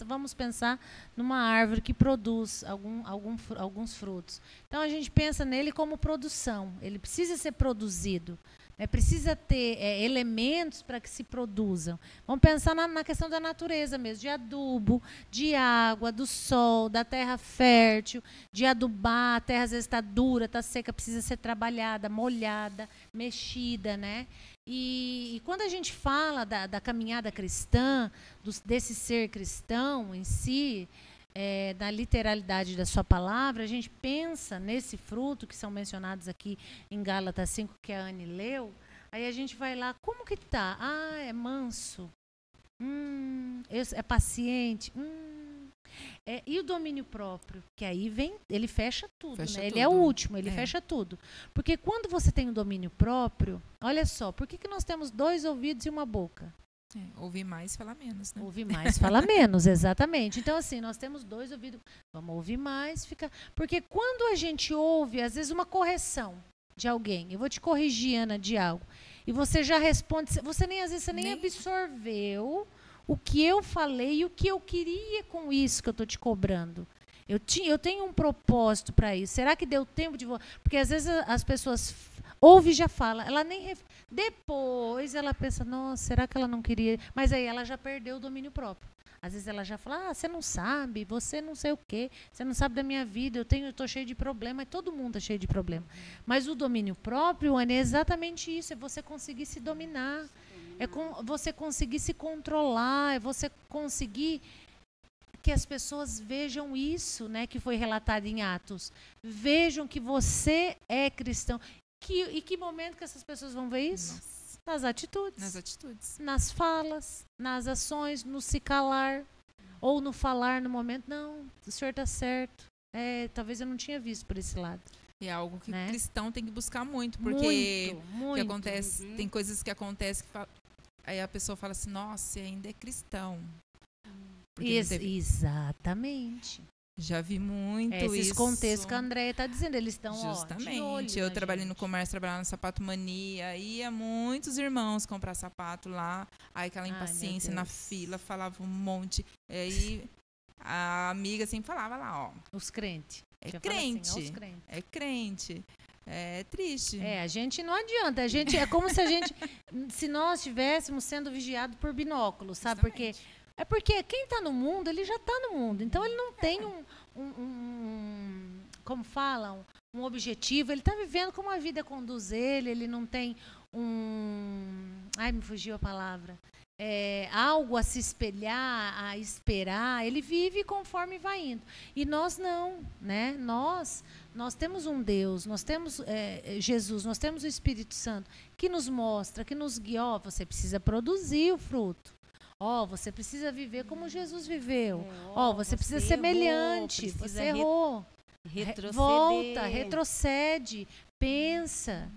vamos pensar numa árvore que produz alguns frutos. Então a gente pensa nele como produção, ele precisa ser produzido. Precisa ter elementos para que se produzam. Vamos pensar na questão da natureza mesmo, de adubo, de água, do sol, da terra fértil, de adubar, a terra às vezes está dura, está seca, precisa ser trabalhada, molhada, mexida, né? E quando a gente fala da caminhada cristã, desse ser cristão em si, da literalidade da sua palavra, a gente pensa nesse fruto que são mencionados aqui em Gálatas 5, que a Anne leu, aí a gente vai lá, como que tá? Ah, é manso, é paciente, e o domínio próprio, que aí vem, ele fecha tudo, né? Ele é o último, ele fecha tudo. Porque quando você tem o domínio próprio, olha só, por que nós temos 2 ouvidos e uma boca? Ouvir mais, falar menos, né? Ouvir mais, falar menos, exatamente. Então, assim, nós temos 2 ouvidos, vamos ouvir mais, porque quando a gente ouve, às vezes, uma correção de alguém, eu vou te corrigir, Ana, de algo, e você já responde, às vezes você nem absorveu o que eu falei e o que eu queria com isso que eu estou te cobrando. Eu tenho um propósito para isso. Será que deu tempo de... Porque às vezes as pessoas ouvem e já falam. Ela nem... Depois ela pensa, nossa, será que ela não queria... Mas aí ela já perdeu o domínio próprio. Às vezes ela já fala, você não sabe, você não sei o quê, você não sabe da minha vida, eu estou cheio de problema, todo mundo está cheio de problema. Mas o domínio próprio, Ana, é exatamente isso, é você conseguir se dominar, você conseguir se controlar, é você conseguir que as pessoas vejam isso, né, que foi relatado em Atos. Vejam que você é cristão. E que momento que essas pessoas vão ver isso? Nossa. Nas atitudes. Nas atitudes. Nas falas, nas ações, no se calar. Ou no falar no momento. Não, o senhor está certo. Talvez eu não tinha visto por esse lado. E é algo que né? o cristão tem que buscar muito, porque muito. Que acontece, tem coisas que acontecem que aí a pessoa fala assim, nossa, você ainda é cristão. Exatamente. Já vi muito esses isso. contextos que a Andréia está dizendo, eles estão justamente. De olho, eu trabalhei no comércio, trabalhava na Sapato Mania, ia muitos irmãos comprar sapato lá, aí aquela impaciência na fila, falava um monte, aí A amiga sempre falava lá, ó. Os crentes. É Já fala crente. Assim, ó, os crentes. É crente. É triste. A gente não adianta. A gente é como se a gente, se nós estivéssemos sendo vigiados por binóculos, sabe? Porque quem está no mundo, ele já está no mundo. Então ele não tem como falam, um objetivo. Ele está vivendo como a vida conduz ele. Ele não tem ai, me fugiu a palavra. Algo a se espelhar, a esperar. Ele vive conforme vai indo. E nós não, né? Nós temos um Deus, nós temos Jesus, nós temos o Espírito Santo que nos mostra, que nos guia. Você precisa produzir o fruto. Você precisa viver como Jesus viveu. Você precisa ser semelhante. Você errou. Volta, retrocede, pensa.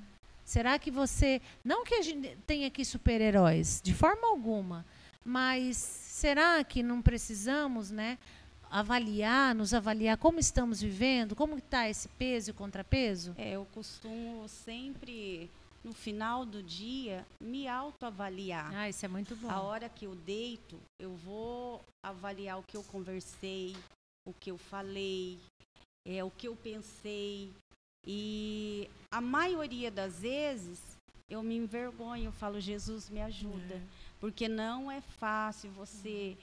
Será que você... Não que a gente tenha aqui super-heróis, de forma alguma, mas será que não precisamos, né, nos avaliar como estamos vivendo, como está esse peso e contrapeso? Eu costumo sempre, no final do dia, me autoavaliar. Isso é muito bom. A hora que eu deito, eu vou avaliar o que eu conversei, o que eu falei, o que eu pensei. E a maioria das vezes eu me envergonho, eu falo, Jesus, me ajuda. Porque não é fácil você,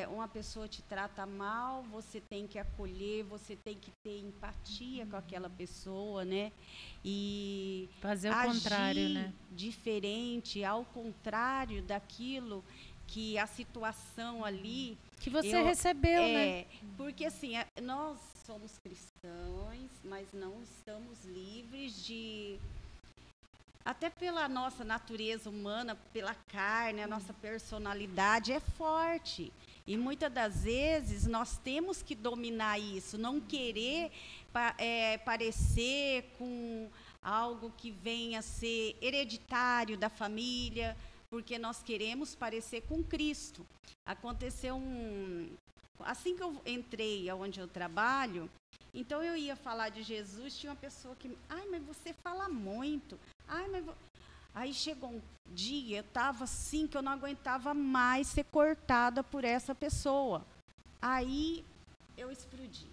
uma pessoa te trata mal, você tem que acolher, você tem que ter empatia com aquela pessoa, né? E fazer o contrário, né? Diferente, ao contrário daquilo que a situação ali... Que você recebeu, né? Porque assim, nós somos cristãos, mas não estamos livres de... Até pela nossa natureza humana, pela carne, a nossa personalidade é forte. E muitas das vezes nós temos que dominar isso, não querer parecer com algo que venha a ser hereditário da família, porque nós queremos parecer com Cristo. Aconteceu assim que eu entrei onde eu trabalho, então eu ia falar de Jesus, tinha uma pessoa que... mas você fala muito. Aí chegou um dia, eu estava assim, que eu não aguentava mais ser cortada por essa pessoa. Aí eu explodi.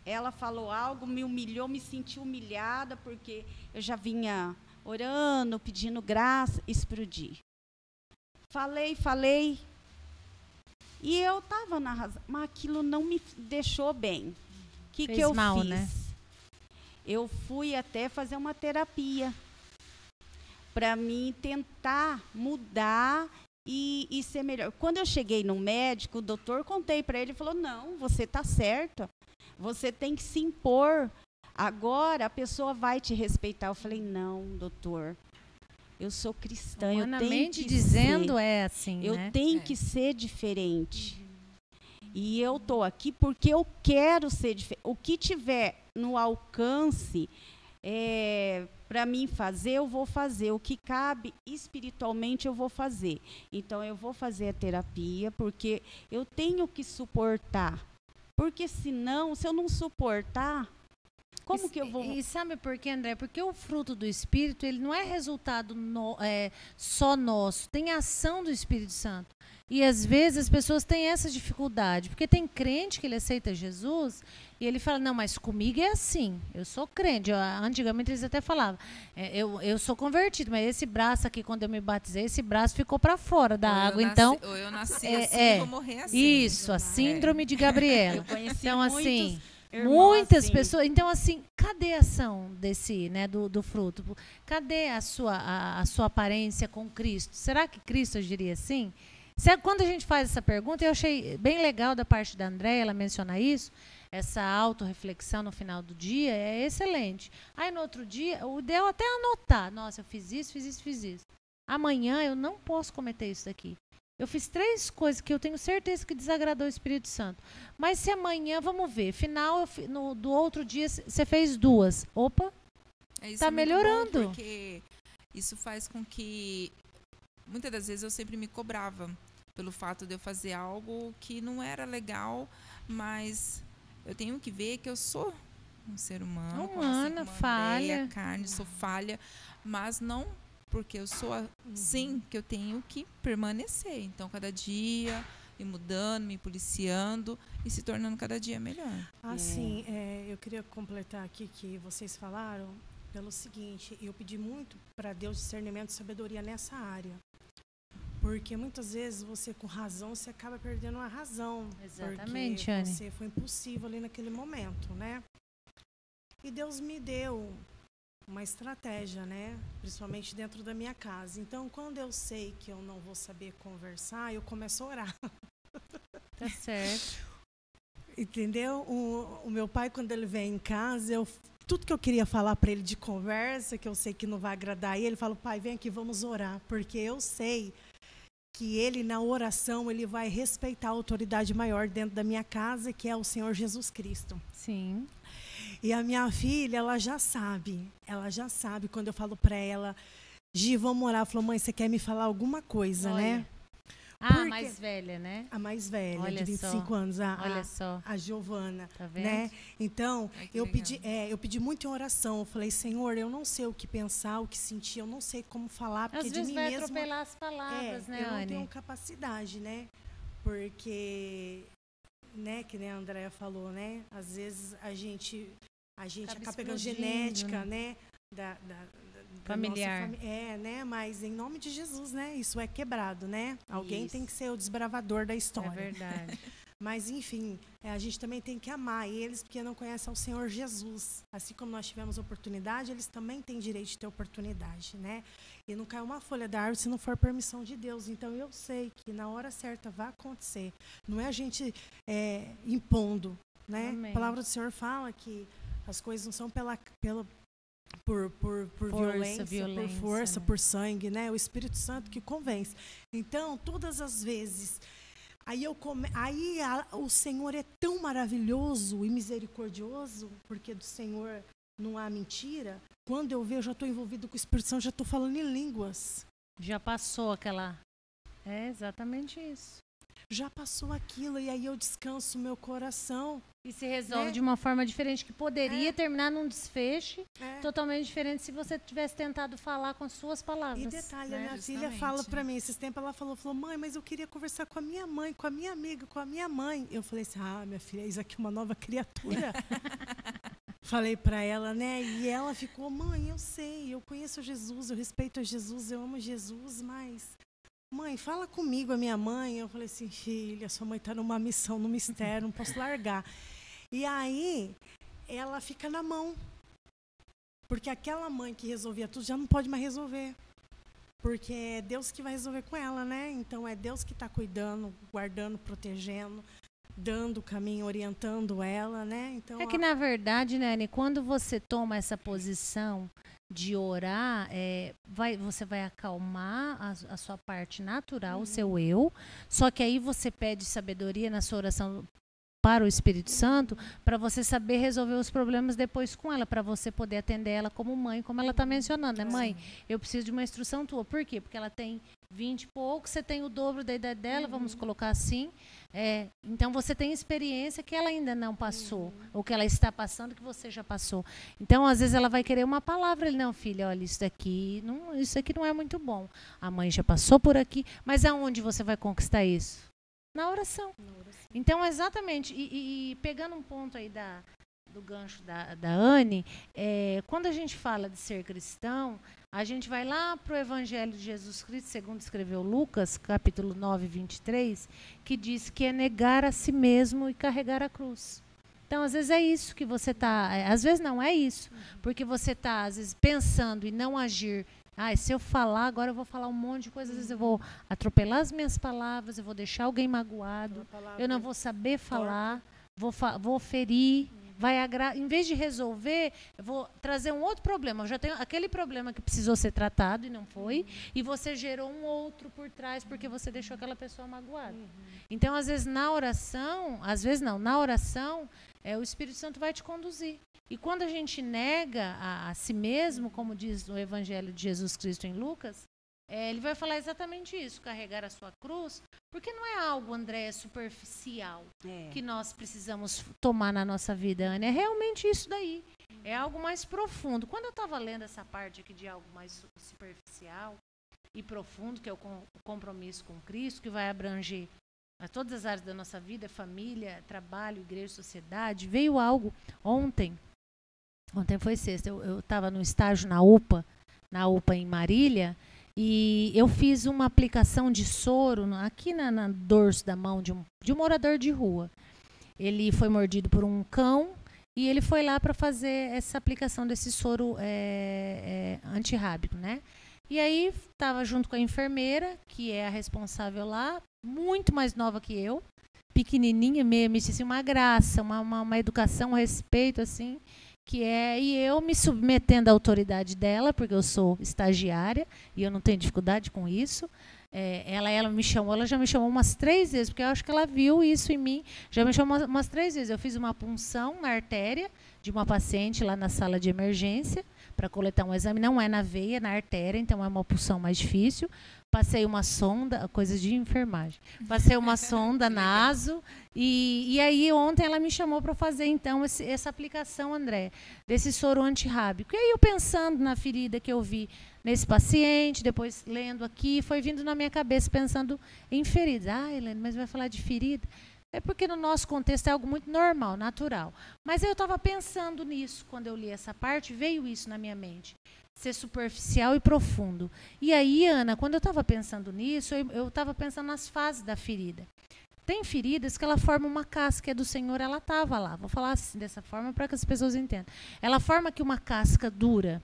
Ela falou algo, me humilhou, me senti humilhada, porque eu já vinha orando, pedindo graça, explodi. Falei. E eu estava na razão, mas aquilo não me deixou bem. O que eu fiz? Né? Eu fui até fazer uma terapia para mim tentar mudar e ser melhor. Quando eu cheguei no médico, o doutor, contei para ele, falou, não, você está certa, você tem que se impor. Agora a pessoa vai te respeitar. Eu falei, não, doutor, eu sou cristã, eu tenho que dizendo ser, assim, eu né? tenho que ser diferente. E eu estou aqui porque eu quero ser diferente. O que tiver no alcance para mim fazer, eu vou fazer. O que cabe espiritualmente, eu vou fazer. Então, eu vou fazer a terapia porque eu tenho que suportar. Porque senão, se eu não suportar, como que eu vou... E sabe por quê, André? Porque o fruto do Espírito, ele não é resultado só nosso. Tem ação do Espírito Santo. E às vezes as pessoas têm essa dificuldade. Porque tem crente que ele aceita Jesus e ele fala, não, mas comigo é assim. Eu sou crente. Antigamente eles até falavam, eu sou convertido, mas esse braço aqui, quando eu me batizei, esse braço ficou para fora da água. Ou eu nasci assim, vou morrer assim. Isso, a síndrome de Gabriela. Eu conheci então, assim... Muitas pessoas. Então, assim, cadê a ação desse, né, do fruto? Cadê a sua aparência com Cristo? Será que Cristo agiria assim? Quando a gente faz essa pergunta, eu achei bem legal da parte da Andréia, ela mencionar isso, essa autorreflexão no final do dia, é excelente. Aí, no outro dia, o ideal é até anotar. Nossa, eu fiz isso. Amanhã eu não posso cometer isso daqui. Eu fiz 3 coisas que eu tenho certeza que desagradou o Espírito Santo. Mas se amanhã, vamos ver, final do outro dia você fez 2. Opa, está melhorando. Bom, porque isso faz com que, muitas das vezes eu sempre me cobrava pelo fato de eu fazer algo que não era legal, mas eu tenho que ver que eu sou um ser humano. Humana, falha. Carne, sou falha, mas não... Porque eu sou assim que eu tenho que permanecer. Então, cada dia me mudando, me policiando e se tornando cada dia melhor. Assim, eu queria completar aqui que vocês falaram pelo seguinte, eu pedi muito para Deus discernimento e sabedoria nessa área. Porque muitas vezes você com razão, você acaba perdendo a razão. Exatamente, porque Anne. você foi impulsivo ali naquele momento, né? E Deus me deu uma estratégia, né? Principalmente dentro da minha casa. Então, quando eu sei que eu não vou saber conversar, eu começo a orar. Tá certo. Entendeu? O meu pai, quando ele vem em casa, tudo que eu queria falar para ele de conversa, que eu sei que não vai agradar ele, fala, pai, vem aqui, vamos orar. Porque eu sei que ele, na oração, ele vai respeitar a autoridade maior dentro da minha casa, que é o Senhor Jesus Cristo. Sim. E a minha filha, ela já sabe, quando eu falo para ela, Gi, vamos orar, ela falou, mãe, você quer me falar alguma coisa, Olha. né? A mais velha, né? A mais velha, Olha de 25 só. anos, Olha só. a Giovana, Tá vendo? né? Então, Ai, que eu legal. pedi muito em oração, eu falei, Senhor, eu não sei o que pensar, o que sentir, eu não sei como falar, porque Às de vezes mim vai mesma, atropelar as palavras, né, eu não Anne? tenho capacidade, né? Porque, né, que nem a Andréia falou, né? Às vezes a gente acaba pegando explodindo, genética, né? Da Familiar. nossa né? Mas em nome de Jesus, né? Isso é quebrado, né? Alguém Isso. tem que ser o desbravador da É história. verdade. Mas, enfim, a gente também tem que amar eles, porque não conhecem o Senhor Jesus. Assim como nós tivemos oportunidade, eles também têm direito de ter oportunidade, né? E não cai uma folha da árvore se não for permissão de Deus. Então, eu sei que na hora certa vai acontecer. Não é a gente impondo, né? Amém. A palavra do Senhor fala que as coisas não são por violência, por força, né? por sangue, né? O Espírito Santo que convence. Então, todas as vezes, o Senhor é tão maravilhoso e misericordioso, porque do Senhor não há mentira. Quando eu vejo, eu já estou envolvido com o Espírito Santo, já estou falando em línguas. Já passou aquela... É exatamente isso. Já passou aquilo e aí eu descanso o meu coração. E se resolve Né? de uma forma diferente, que poderia terminar num desfecho É. totalmente diferente se você tivesse tentado falar com as suas palavras. E detalhe, a né? minha filha Justamente. fala pra mim, esses tempos ela falou, mãe, mas eu queria conversar com a minha mãe, com a minha amiga, com a minha mãe. Eu falei assim, minha filha, isso aqui é uma nova criatura. Falei pra ela, né? E ela ficou, mãe, eu sei, eu conheço Jesus, eu respeito a Jesus, eu amo Jesus, mas... Mãe, fala comigo, a minha mãe. Eu falei assim, filha, sua mãe tá numa missão, num mistério, não posso largar. E aí, ela fica na mão. Porque aquela mãe que resolvia tudo já não pode mais resolver. Porque é Deus que vai resolver com ela, né? Então, é Deus que está cuidando, guardando, protegendo, dando o caminho, orientando ela, né? Então, É que, na verdade, né, Anne, quando você toma essa posição de orar, você vai acalmar a sua parte natural, o seu eu, só que aí você pede sabedoria na sua oração para o Espírito Santo, para você saber resolver os problemas depois com ela, para você poder atender ela como mãe, como ela está mencionando, né? Mãe, eu preciso de uma instrução tua. Por quê? Porque ela tem 20 e pouco, você tem o dobro da idade dela, vamos colocar assim. Então, você tem experiência que ela ainda não passou, ou que ela está passando que você já passou. Então, às vezes, ela vai querer uma palavra. Ele, não, filha, olha, isso aqui não é muito bom. A mãe já passou por aqui, mas aonde você vai conquistar isso? Na oração. Então, exatamente, e pegando um ponto aí do gancho da Anne, quando a gente fala de ser cristão, a gente vai lá para o Evangelho de Jesus Cristo, segundo escreveu Lucas, capítulo 9, 23, que diz que é negar a si mesmo e carregar a cruz. Então, às vezes é isso que você está... Às vezes não é isso, porque você está, às vezes, pensando em não agir. Se eu falar, agora eu vou falar um monte de coisas, às vezes eu vou atropelar as minhas palavras, eu vou deixar alguém magoado, eu não vou saber falar, vou ferir, em vez de resolver, eu vou trazer um outro problema. Eu já tenho aquele problema que precisou ser tratado e não foi, e você gerou um outro por trás porque você deixou aquela pessoa magoada. Então, às vezes, na oração, o Espírito Santo vai te conduzir. E quando a gente nega a si mesmo, como diz o Evangelho de Jesus Cristo em Lucas, ele vai falar exatamente isso, carregar a sua cruz, porque não é algo, André, superficial que nós precisamos tomar na nossa vida, Ana. É realmente isso daí. É algo mais profundo. Quando eu estava lendo essa parte aqui de algo mais superficial e profundo, que é o compromisso com Cristo, que vai abranger a todas as áreas da nossa vida, família, trabalho, igreja, sociedade, veio algo ontem foi sexta, eu estava no estágio na UPA em Marília, e eu fiz uma aplicação de soro aqui na dorso da mão de um morador de rua. Ele foi mordido por um cão e ele foi lá para fazer essa aplicação desse soro antirrábico, né? E aí estava junto com a enfermeira, que é a responsável lá, muito mais nova que eu, pequenininha mesmo, assim, uma graça, uma educação, um respeito, assim, e eu me submetendo à autoridade dela, porque eu sou estagiária e eu não tenho dificuldade com isso. Ela já me chamou umas 3 vezes, porque eu acho que ela viu isso em mim, já me chamou umas 3 vezes. Eu fiz uma punção na artéria de uma paciente lá na sala de emergência, para coletar um exame, não é na veia, é na artéria, então é uma punção mais difícil. Passei uma sonda, coisas de enfermagem, passei uma sonda naso, e aí ontem ela me chamou para fazer, então, essa aplicação, André, desse soro antirrábico. E aí eu pensando na ferida que eu vi nesse paciente, depois lendo aqui, foi vindo na minha cabeça, pensando em feridas. Helene, mas vai falar de ferida? É porque no nosso contexto é algo muito normal, natural. Mas eu estava pensando nisso, quando eu li essa parte, veio isso na minha mente. Ser superficial e profundo. E aí, Ana, quando eu estava pensando nisso, eu estava pensando nas fases da ferida. Tem feridas que ela forma uma casca, do Senhor, ela estava lá. Vou falar assim, dessa forma para que as pessoas entendam. Ela forma aqui uma casca dura,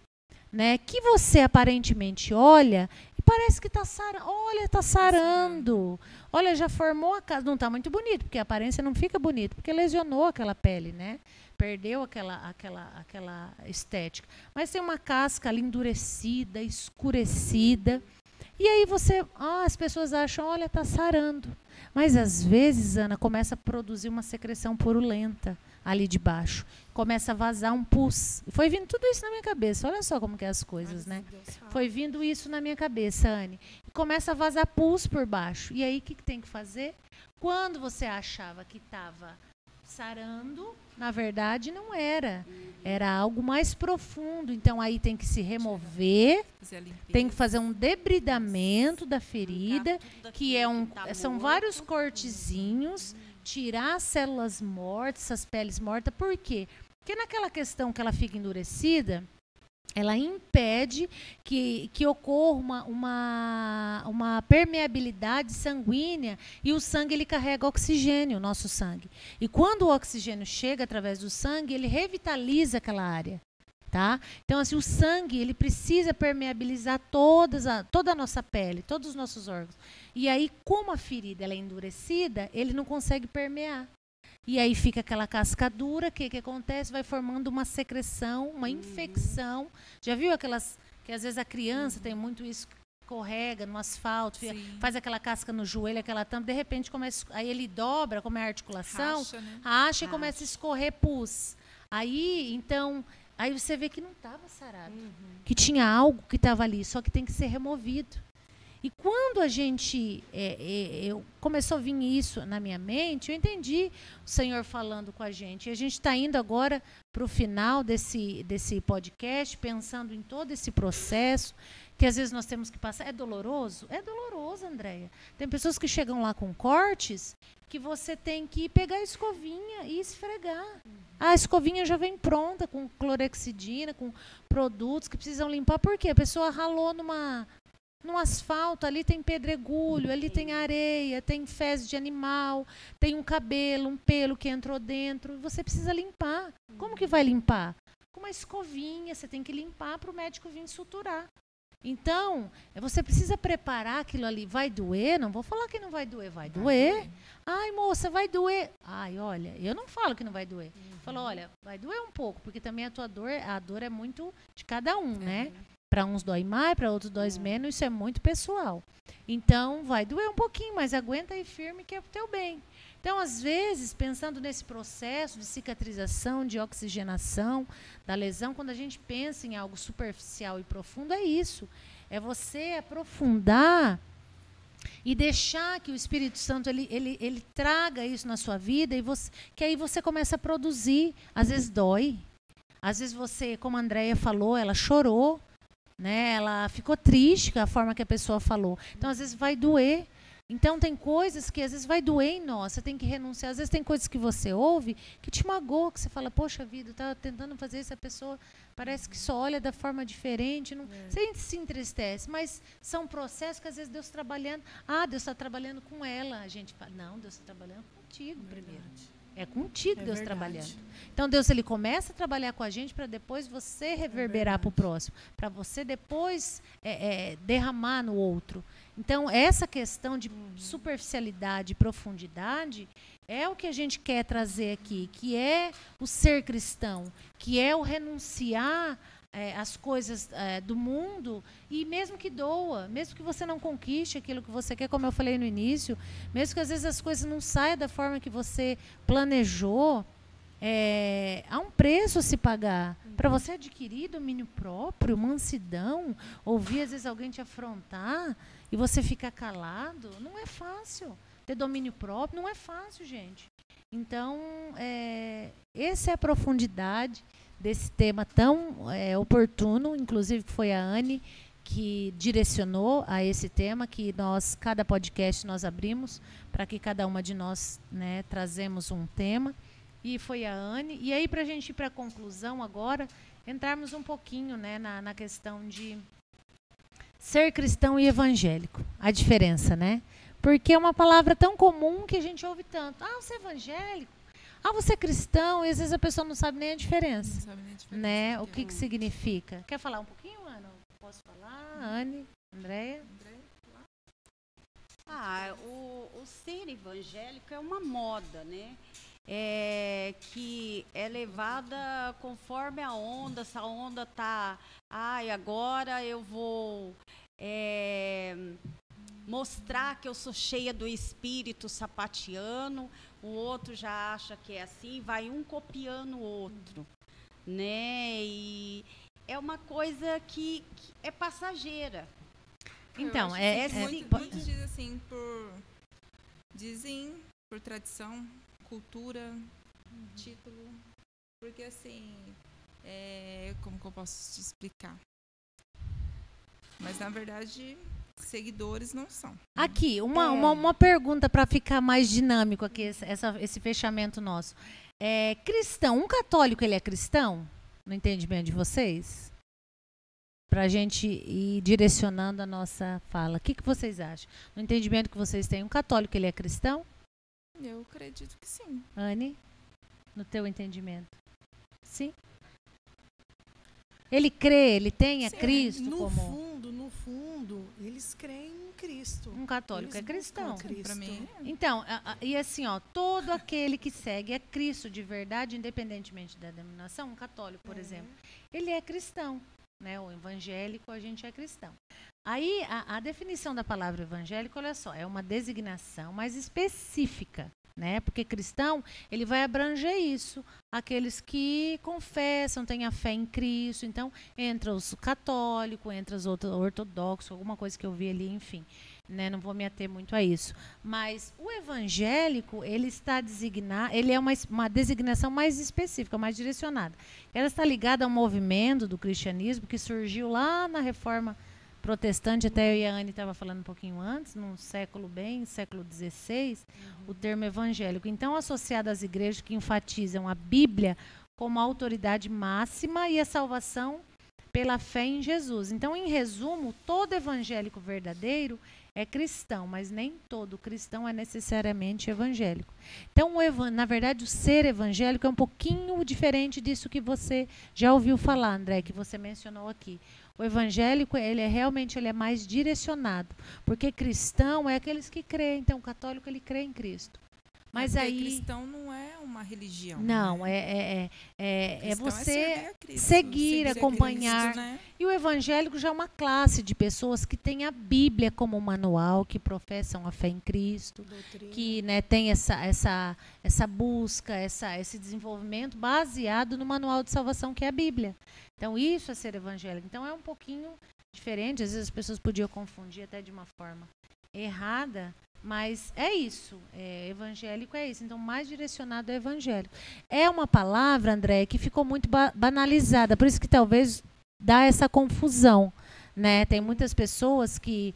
né, que você aparentemente olha e parece que está sarando. Olha, está sarando. Olha, já formou a casca. Não está muito bonito, porque a aparência não fica bonita, porque lesionou aquela pele, né? Perdeu aquela estética. Mas tem uma casca ali endurecida, escurecida. E aí as pessoas acham, olha, está sarando. Mas às vezes, Ana, começa a produzir uma secreção purulenta ali de baixo. Começa a vazar um pus. Foi vindo tudo isso na minha cabeça. Olha só como que é as coisas, né? Foi vindo isso na minha cabeça, Anne. E começa a vazar pus por baixo. E aí, o que tem que fazer? Quando você achava que estava sarando, na verdade, não era. Era algo mais profundo. Então, aí tem que se remover, tem que fazer um debridamento da ferida, que são vários cortezinhos, tirar as células mortas, essas peles mortas. Por quê? Porque naquela questão que ela fica endurecida, ela impede que ocorra uma permeabilidade sanguínea, e o sangue ele carrega oxigênio, o nosso sangue. E quando o oxigênio chega através do sangue, ele revitaliza aquela área. Tá? Então, assim, o sangue ele precisa permeabilizar toda a nossa pele, todos os nossos órgãos. E aí, como a ferida ela é endurecida, ele não consegue permear. E aí fica aquela casca dura, que acontece? Vai formando uma secreção, uma infecção. Já viu aquelas que às vezes a criança tem muito isso, escorrega no asfalto, faz aquela casca no joelho, aquela tampa, de repente aí ele dobra, como é a articulação, racha e começa a escorrer pus. Aí você vê que não estava sarado, que tinha algo que estava ali, só que tem que ser removido. E quando a gente começou a vir isso na minha mente, eu entendi o Senhor falando com a gente. E a gente está indo agora para o final desse podcast, pensando em todo esse processo, que às vezes nós temos que passar. É doloroso? É doloroso, Andréia. Tem pessoas que chegam lá com cortes que você tem que pegar a escovinha e esfregar. A escovinha já vem pronta, com clorexidina, com produtos que precisam limpar. Por quê? A pessoa ralou no asfalto, ali tem pedregulho, ali tem areia, tem fezes de animal, tem um cabelo, um pelo que entrou dentro, e você precisa limpar. Como que vai limpar? Com uma escovinha, você tem que limpar para o médico vir suturar. Então, você precisa preparar aquilo ali. Vai doer? Não vou falar que não vai doer, vai doer. Ai, moça, vai doer. Ai, olha, eu não falo que não vai doer. Falo, olha, vai doer um pouco, porque também a dor é muito de cada um, né? Para uns dói mais, para outros dói menos, isso é muito pessoal. Então, vai doer um pouquinho, mas aguenta aí firme que é pro teu bem. Então, às vezes, pensando nesse processo de cicatrização, de oxigenação da lesão, quando a gente pensa em algo superficial e profundo, é isso. É você aprofundar e deixar que o Espírito Santo ele traga isso na sua vida, que aí você começa a produzir. Às vezes dói. Às vezes você, como a Andréia falou, ela chorou. Né? Ela ficou triste com a forma que a pessoa falou. Então, às vezes, vai doer. Então, tem coisas que às vezes vai doer em nós, você tem que renunciar. Às vezes tem coisas que você ouve que te magoam, que você fala, poxa vida, eu estava tentando fazer isso, a pessoa parece que só olha da forma diferente. Não, você se entristece, mas são processos que às vezes Deus trabalhando. Deus está trabalhando com ela. A gente fala, não, Deus está trabalhando contigo primeiro. É contigo Deus trabalhando. Então, Deus ele começa a trabalhar com a gente para depois você reverberar para o próximo, para você depois derramar no outro. Então, essa questão de superficialidade e profundidade é o que a gente quer trazer aqui, que é o ser cristão, que é o renunciar as coisas do mundo, e mesmo que doa, mesmo que você não conquiste aquilo que você quer, como eu falei no início, mesmo que às vezes as coisas não saiam da forma que você planejou, há um preço a se pagar. Para você adquirir domínio próprio, mansidão, ouvir às vezes alguém te afrontar e você ficar calado, não é fácil. Ter domínio próprio não é fácil, gente. Então, essa é a profundidade desse tema tão oportuno, inclusive foi a Anne que direcionou a esse tema, que cada podcast nós abrimos para que cada uma de nós, né, trazemos um tema, e foi a Anne. E aí, para a gente ir para a conclusão agora, entrarmos um pouquinho, né, na questão de ser cristão e evangélico, a diferença, né? Porque é uma palavra tão comum que a gente ouve tanto. Você é evangélico? Você é cristão? E às vezes a pessoa não sabe nem a diferença. Não sabe nem a diferença, né? O que significa? Quer falar um pouquinho, Ana? Posso falar? Anne? Andréia? O ser evangélico é uma moda, né? Que é levada conforme a onda. Se a onda tá, agora eu vou mostrar que eu sou cheia do espírito sapateano, o outro já acha que é assim, vai um copiando o outro, né? E é uma coisa que é passageira. Então, muitos dizem assim, dizem por tradição, cultura, título, porque assim, como que eu posso te explicar? Mas na verdade, seguidores não são. Aqui, uma pergunta para ficar mais dinâmico aqui, esse fechamento nosso. Cristão, um católico, ele é cristão? No entendimento de vocês? Para a gente ir direcionando a nossa fala. O que vocês acham? No entendimento que vocês têm, um católico, ele é cristão? Eu acredito que sim. Anne, no teu entendimento? Sim? Ele crê, ele tem a Cristo como... No fundo, eles creem em Cristo. Um católico é cristão. Para mim. Então, e assim, todo aquele que segue é Cristo de verdade, independentemente da denominação, um católico, por exemplo, ele é cristão, né? O evangélico, a gente é cristão. Aí, a definição da palavra evangélico, olha só, é uma designação mais específica, né? Porque cristão, ele vai abranger isso, aqueles que confessam, têm a fé em Cristo. Então, entra os católicos, entra os outros ortodoxos, alguma coisa que eu vi ali, enfim, né? Não vou me ater muito a isso. Mas o evangélico, ele está designado, ele é uma designação mais específica, mais direcionada. Ela está ligada a um movimento do cristianismo que surgiu lá na Reforma Protestante, até eu e a Anne estava falando um pouquinho antes, século XVI, o termo evangélico. Então, associado às igrejas que enfatizam a Bíblia como a autoridade máxima e a salvação pela fé em Jesus. Então, em resumo, todo evangélico verdadeiro é cristão, mas nem todo cristão é necessariamente evangélico. Então, na verdade, o ser evangélico é um pouquinho diferente disso que você já ouviu falar, André, que você mencionou aqui. O evangélico, ele é mais direcionado, porque cristão é aqueles que creem. Então, o católico, ele crê em Cristo. Mas aí cristão não é uma religião. Não, né? É você seguir, acompanhar. Cristo, né? E o evangélico já é uma classe de pessoas que tem a Bíblia como manual, que professam a fé em Cristo, que, né, tem essa busca, esse desenvolvimento baseado no manual de salvação que é a Bíblia. Então, isso é ser evangélico. Então, é um pouquinho diferente. Às vezes as pessoas podiam confundir até de uma forma errada, mas é isso. Evangélico é isso. Então, mais direcionado ao evangélico. É uma palavra, André, que ficou muito banalizada. Por isso que talvez dá essa confusão, né? Tem muitas pessoas que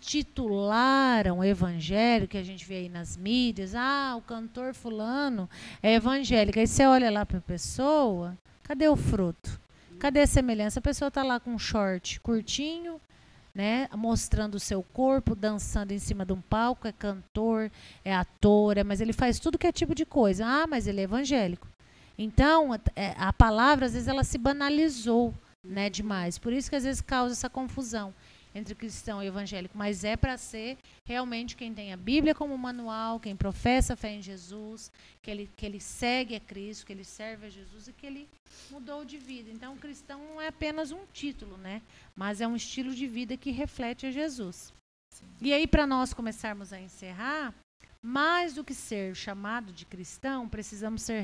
intitularam evangélico, que a gente vê aí nas mídias, o cantor fulano é evangélico. Aí você olha lá para a pessoa, cadê o fruto? Cadê a semelhança? A pessoa está lá com um short curtinho, né, mostrando o seu corpo, dançando em cima de um palco, é cantor, é ator, mas ele faz tudo que é tipo de coisa. Mas ele é evangélico. Então, a palavra, às vezes, ela se banalizou, né, demais. Por isso que, às vezes, causa essa confusão entre cristão e evangélico. Mas é para ser realmente quem tem a Bíblia como manual, quem professa a fé em Jesus, que ele segue a Cristo, que ele serve a Jesus e que ele mudou de vida. Então, o cristão não é apenas um título, né? Mas é um estilo de vida que reflete a Jesus. Sim. E aí, para nós começarmos a encerrar, mais do que ser chamado de cristão, precisamos ser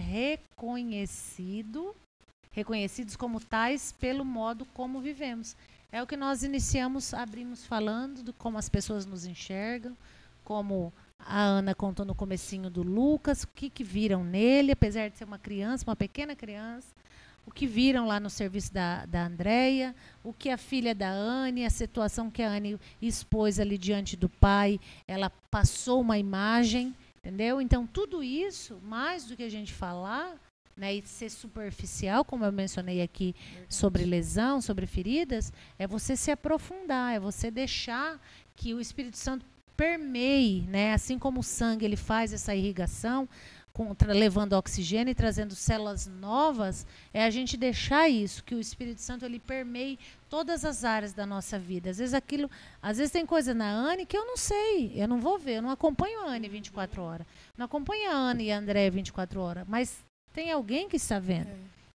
reconhecidos como tais pelo modo como vivemos. É o que nós abrimos falando de como as pessoas nos enxergam, como a Ana contou no comecinho do Lucas, o que viram nele, apesar de ser uma criança, uma pequena criança, o que viram lá no serviço da Andréia, o que a filha da Anne, a situação que a Anne expôs ali diante do pai, ela passou uma imagem, entendeu? Então, tudo isso, mais do que a gente falar, né, e ser superficial, como eu mencionei aqui, sobre lesão, sobre feridas, é você se aprofundar, é você deixar que o Espírito Santo permeie, né, assim como o sangue ele faz essa irrigação, levando oxigênio e trazendo células novas, é a gente deixar isso, que o Espírito Santo ele permeie todas as áreas da nossa vida. Às vezes tem coisa na Anne que eu não sei, eu não vou ver, eu não acompanho a Anne 24 horas, não acompanho a Anne e a André 24 horas, mas tem alguém que está vendo.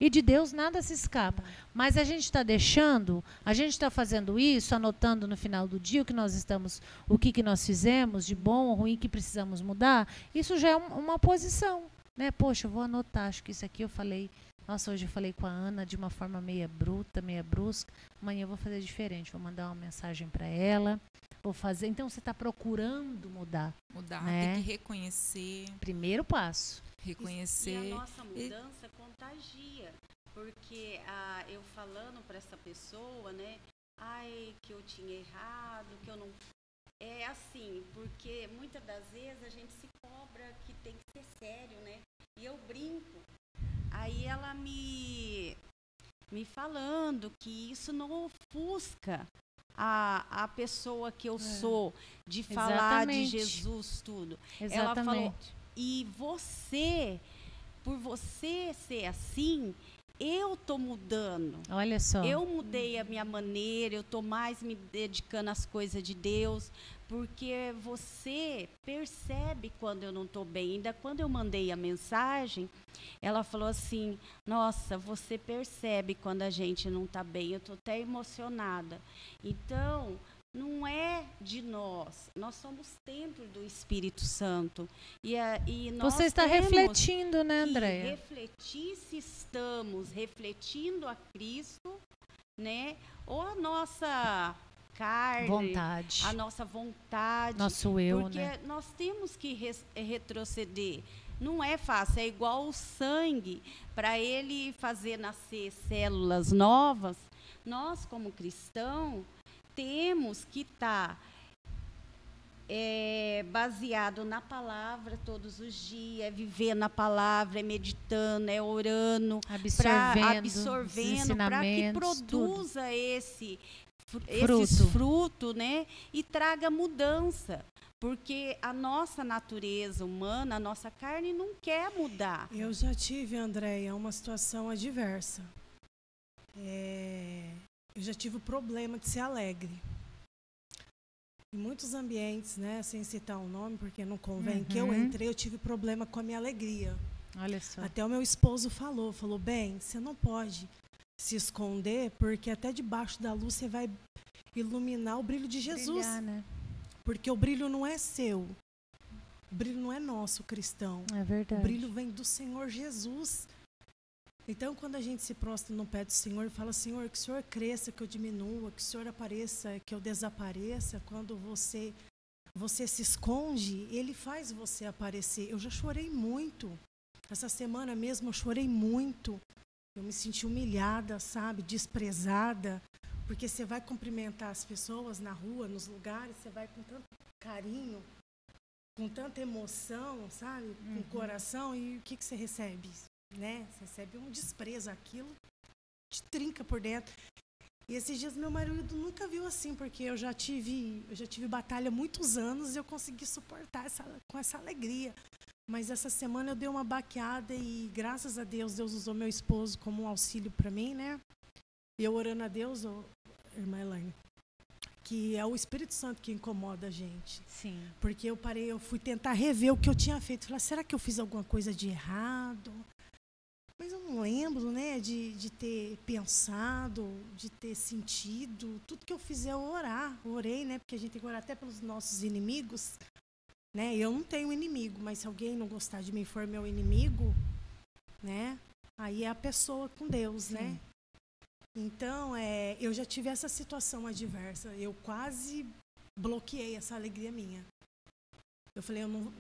E de Deus nada se escapa. Mas a gente está deixando, a gente está fazendo isso, anotando no final do dia o que nós fizemos de bom ou ruim que precisamos mudar. Isso já é uma posição, né? Poxa, eu vou anotar, acho que isso aqui eu falei. Nossa, hoje eu falei com a Ana de uma forma meia bruta, meia brusca. Amanhã eu vou fazer diferente, vou mandar uma mensagem para ela. Vou fazer. Então você está procurando mudar. Né? Tem que reconhecer. Primeiro passo. Reconhecer. E a nossa mudança contagia. Porque eu falando para essa pessoa, né? Que eu tinha errado, que eu não. É assim, porque muitas das vezes a gente se cobra que tem que ser sério, né? E eu brinco. Aí ela me falando que isso não ofusca a pessoa que eu sou, de falar de Jesus, tudo. Exatamente. Ela falou, e você, por você ser assim, eu estou mudando. Olha só. Eu mudei a minha maneira, eu estou mais me dedicando às coisas de Deus, porque você percebe quando eu não estou bem. Ainda quando eu mandei a mensagem, ela falou assim, nossa, você percebe quando a gente não está bem, eu estou até emocionada. Então, não é de nós somos templo do Espírito Santo. E nós você está refletindo, né, Andréia? Refletir se estamos refletindo a Cristo, né? Ou a nossa carne, vontade. A nossa vontade. Nosso eu, porque né? nós temos que retroceder. Não é fácil, é igual o sangue. Para ele fazer nascer células novas, nós, como cristãos, temos que estar baseado na palavra todos os dias, viver na palavra, meditando, orando, absorvendo, para que produza esses frutos, né? E traga mudança. Porque a nossa natureza humana, a nossa carne não quer mudar. Eu já tive, Andréia, uma situação adversa. Eu já tive o problema de ser alegre. Em muitos ambientes, né, sem citar o nome, porque não convém, que eu entrei, eu tive problema com a minha alegria. Olha só. Até o meu esposo falou, bem, você não pode se esconder, porque até debaixo da luz você vai iluminar o brilho de Jesus. Brilhar, né? Porque o brilho não é seu. O brilho não é nosso, cristão. É verdade. O brilho vem do Senhor Jesus. Então, quando a gente se prostra no pé do Senhor e fala, Senhor, que o Senhor cresça, que eu diminua, que o Senhor apareça, que eu desapareça, quando você se esconde, Ele faz você aparecer. Eu já chorei muito. Essa semana mesmo eu chorei muito. Eu me senti humilhada, sabe, desprezada, Porque você vai cumprimentar as pessoas na rua, nos lugares, você vai com tanto carinho, com tanta emoção, sabe? Com o coração, e o que você recebe? Né? Você recebe um desprezo, aquilo te trinca por dentro. E esses dias meu marido nunca viu assim, porque eu já tive batalha há muitos anos e eu consegui suportar com essa alegria. Mas essa semana eu dei uma baqueada e, graças a Deus, Deus usou meu esposo como um auxílio para mim, né? E eu orando a Deus, irmã Elaine, que é o Espírito Santo que incomoda a gente. Sim. Porque eu fui tentar rever o que eu tinha feito. Falei, será que eu fiz alguma coisa de errado? Mas eu não lembro, né, de ter pensado, de ter sentido. Tudo que eu fiz é orar. Orei, né, porque a gente tem que orar até pelos nossos inimigos. Né? Eu não tenho inimigo, mas se alguém não gostar de mim e for meu inimigo, né, aí é a pessoa com Deus, sim, né? Então, eu já tive essa situação adversa. Eu quase bloqueei essa alegria minha. Eu falei, eu não...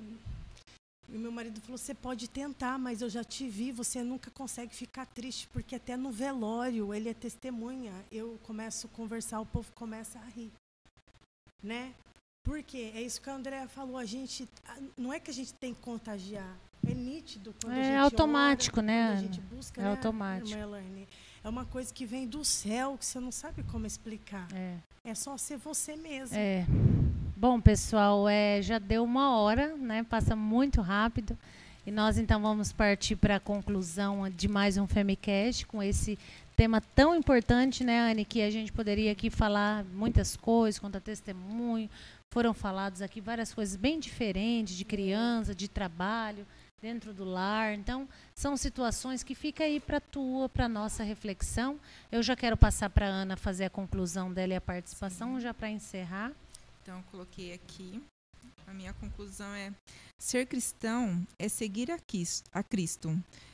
E meu marido falou, você pode tentar, mas eu já te vi, você nunca consegue ficar triste, porque até no velório, ele é testemunha, eu começo a conversar, o povo começa a rir, né? Porque é isso que a Andréa falou, a gente, não é que a gente tem que contagiar, é nítido quando a gente automático, ora, né, quando a gente busca, né, automático. irmã Elaine? É uma coisa que vem do céu, que você não sabe como explicar. É só ser você mesmo. Bom, pessoal, já deu 1 hora, né? Passa muito rápido. E nós, então, vamos partir para a conclusão de mais um Femicast com esse tema tão importante, né, Anne, que a gente poderia aqui falar muitas coisas, contar testemunho. Foram falados aqui várias coisas bem diferentes, de criança, de trabalho, dentro do lar. Então, são situações que fica aí para nossa reflexão. Eu já quero passar para a Ana fazer a conclusão dela e a participação, sim, já para encerrar. Então, eu coloquei aqui, a minha conclusão é: ser cristão é seguir a Cristo,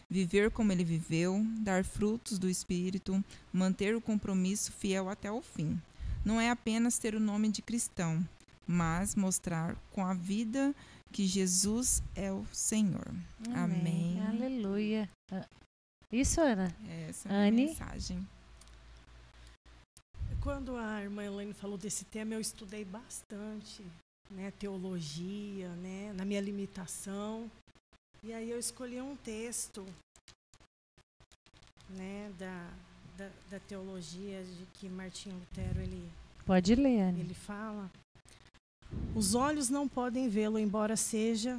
viver como ele viveu, dar frutos do Espírito, manter o compromisso fiel até o fim. Não é apenas ter o nome de cristão, mas mostrar com a vida que Jesus é o Senhor. Amém. Aleluia. Isso, Ana? Essa é a minha mensagem. Quando a irmã Elaine falou desse tema, eu estudei bastante, né, teologia, né, na minha limitação. E aí eu escolhi um texto, né, da teologia de que Martinho Lutero, pode ler, Anne. Ele fala: os olhos não podem vê-lo, embora seja,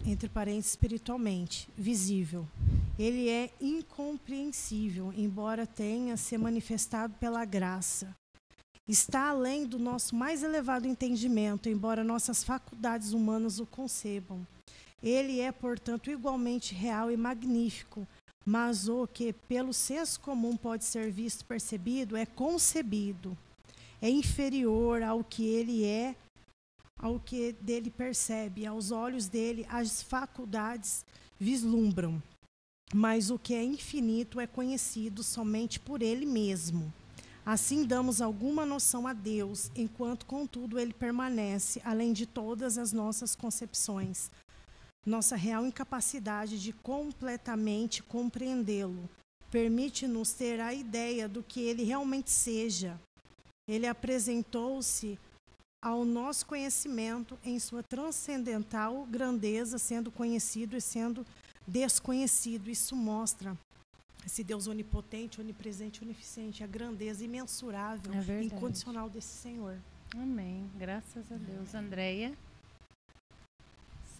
entre parênteses, espiritualmente visível. Ele é incompreensível, embora tenha se manifestado pela graça. Está além do nosso mais elevado entendimento, embora nossas faculdades humanas o concebam. Ele é, portanto, igualmente real e magnífico, mas o que pelo senso comum pode ser visto e percebido é concebido. É inferior ao que ele é, ao que dele percebe. Aos olhos dele, as faculdades vislumbram. Mas o que é infinito é conhecido somente por ele mesmo. Assim damos alguma noção a Deus, enquanto, contudo, ele permanece, além de todas as nossas concepções. Nossa real incapacidade de completamente compreendê-lo permite-nos ter a ideia do que ele realmente seja. Ele apresentou-se ao nosso conhecimento em sua transcendental grandeza, sendo conhecido e sendo desconhecido. Isso mostra esse Deus onipotente, onipresente, onisciente, a grandeza imensurável, incondicional desse Senhor. Amém. Graças a Deus. Andréia?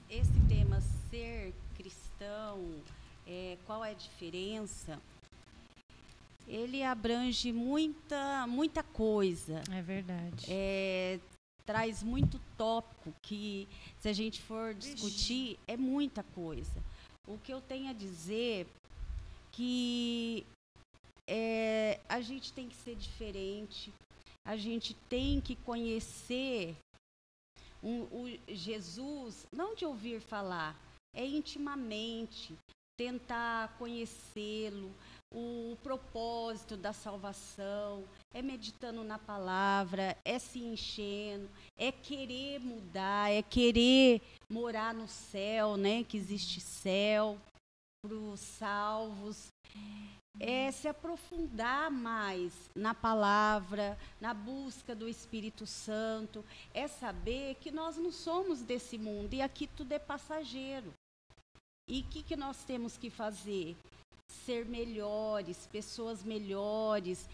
Esse tema, ser cristão, qual é a diferença? Ele abrange muita coisa. É verdade. Traz muito tópico que, se a gente for discutir, é muita coisa. O que eu tenho a dizer que a gente tem que ser diferente, a gente tem que conhecer o Jesus, não de ouvir falar, intimamente, tentar conhecê-lo, o propósito da salvação, meditando na palavra, se enchendo, querer mudar, querer morar no céu, né, que existe céu para os salvos. é se aprofundar mais na palavra, na busca do Espírito Santo, é saber que nós não somos desse mundo e aqui tudo é passageiro. E o que nós temos que fazer? Ser melhores, pessoas melhores,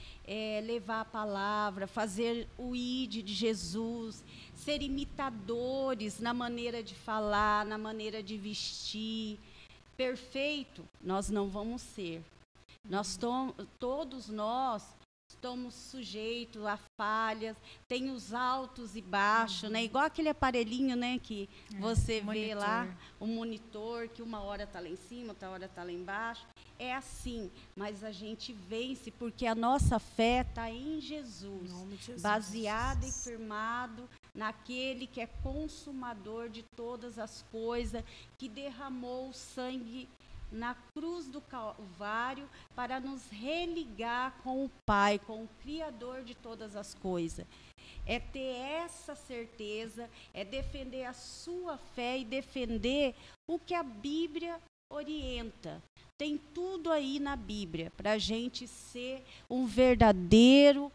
levar a palavra, fazer o ID de Jesus, ser imitadores na maneira de falar, na maneira de vestir. Perfeito, nós não vamos ser. Todos nós estamos sujeitos a falhas, tem os altos e baixos, né? Igual aquele aparelhinho, né, que você vê lá, o monitor, que uma hora está lá em cima, outra hora está lá embaixo. É assim, mas a gente vence porque a nossa fé está em Jesus, baseada e firmado naquele que é consumador de todas as coisas, que derramou o sangue na cruz do Calvário para nos religar com o Pai, com o Criador de todas as coisas. É ter essa certeza, é defender a sua fé e defender o que a Bíblia orienta. Tem tudo aí na Bíblia para a gente ser um verdadeiro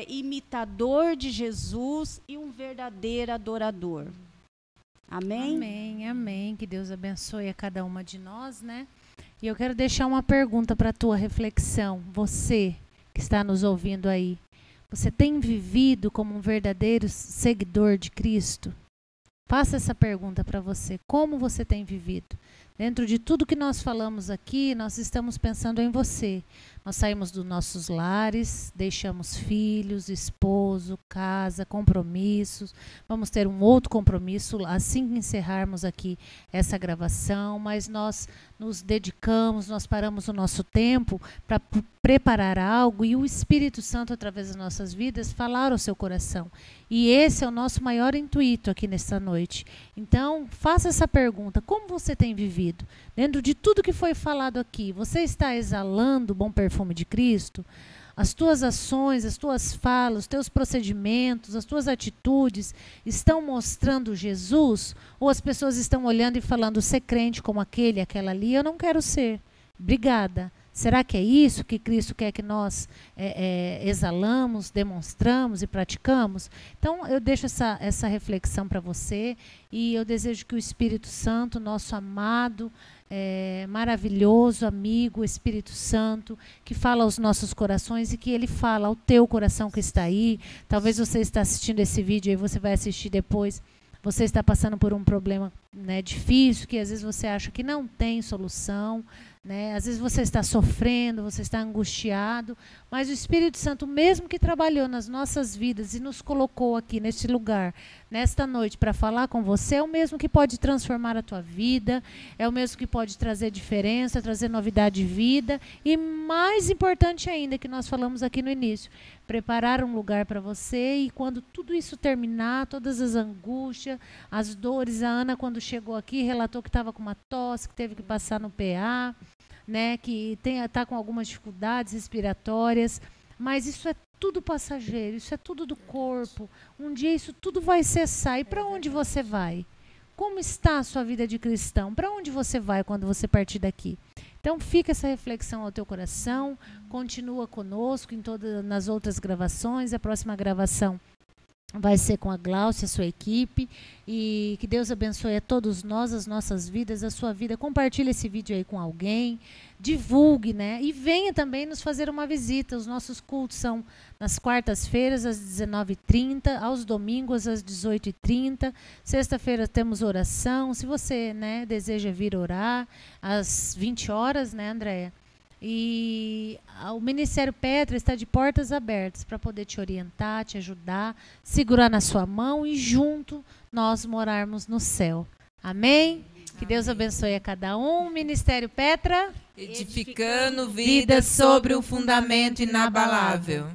imitador de Jesus e um verdadeiro adorador. Amém? Amém, amém. Que Deus abençoe a cada uma de nós, né? E eu quero deixar uma pergunta para a tua reflexão. Você que está nos ouvindo aí, você tem vivido como um verdadeiro seguidor de Cristo? Faça essa pergunta para você. Como você tem vivido? Dentro de tudo que nós falamos aqui, nós estamos pensando em você. Nós saímos dos nossos lares, deixamos filhos, esposo, casa, compromissos. Vamos ter um outro compromisso assim que encerrarmos aqui essa gravação, mas nós nos dedicamos, nós paramos o nosso tempo para preparar algo e o Espírito Santo, através das nossas vidas, falar ao seu coração. E esse é o nosso maior intuito aqui nesta noite. Então, faça essa pergunta: como você tem vivido? Dentro de tudo que foi falado aqui, você está exalando o bom perfume de Cristo? As tuas ações, as tuas falas, os teus procedimentos, as tuas atitudes estão mostrando Jesus? Ou as pessoas estão olhando e falando: ser crente como aquele, aquela ali, eu não quero ser. Obrigada. Será que é isso que Cristo quer que nós exalamos, demonstramos e praticamos? Então, eu deixo essa reflexão para você e eu desejo que o Espírito Santo, nosso amado, maravilhoso amigo, Espírito Santo, que fala aos nossos corações e que ele fala ao teu coração que está aí. Talvez você está assistindo esse vídeo e você vai assistir depois. Você está passando por um problema, né, difícil, que às vezes você acha que não tem solução, né? Às vezes você está sofrendo, você está angustiado, mas o Espírito Santo, mesmo que trabalhou nas nossas vidas e nos colocou aqui neste lugar, nesta noite, para falar com você, é o mesmo que pode transformar a tua vida, é o mesmo que pode trazer diferença, trazer novidade de vida e, mais importante ainda, que nós falamos aqui no início, preparar um lugar para você e quando tudo isso terminar, todas as angústias, as dores, a Ana quando chegou aqui relatou que estava com uma tosse, que teve que passar no PA, né, que está com algumas dificuldades respiratórias, mas isso é tudo passageiro, isso é tudo do corpo. Um dia isso tudo vai cessar. E para onde você vai? Como está a sua vida de cristão? Para onde você vai quando você partir daqui? Então fica essa reflexão ao teu coração, continua conosco nas outras gravações. A próxima gravação vai ser com a Glaucia, a sua equipe, e que Deus abençoe a todos nós, as nossas vidas, a sua vida. Compartilhe esse vídeo aí com alguém, divulgue, né? E venha também nos fazer uma visita. Os nossos cultos são nas quartas-feiras, às 19h30, aos domingos, às 18h30. Sexta-feira temos oração. Se você, né, deseja vir orar, às 20 horas, né, Andréia? E o Ministério Petra está de portas abertas para poder te orientar, te ajudar, segurar na sua mão e junto nós morarmos no céu. Amém? Que Deus abençoe a cada um. Ministério Petra, edificando vidas sobre um fundamento inabalável.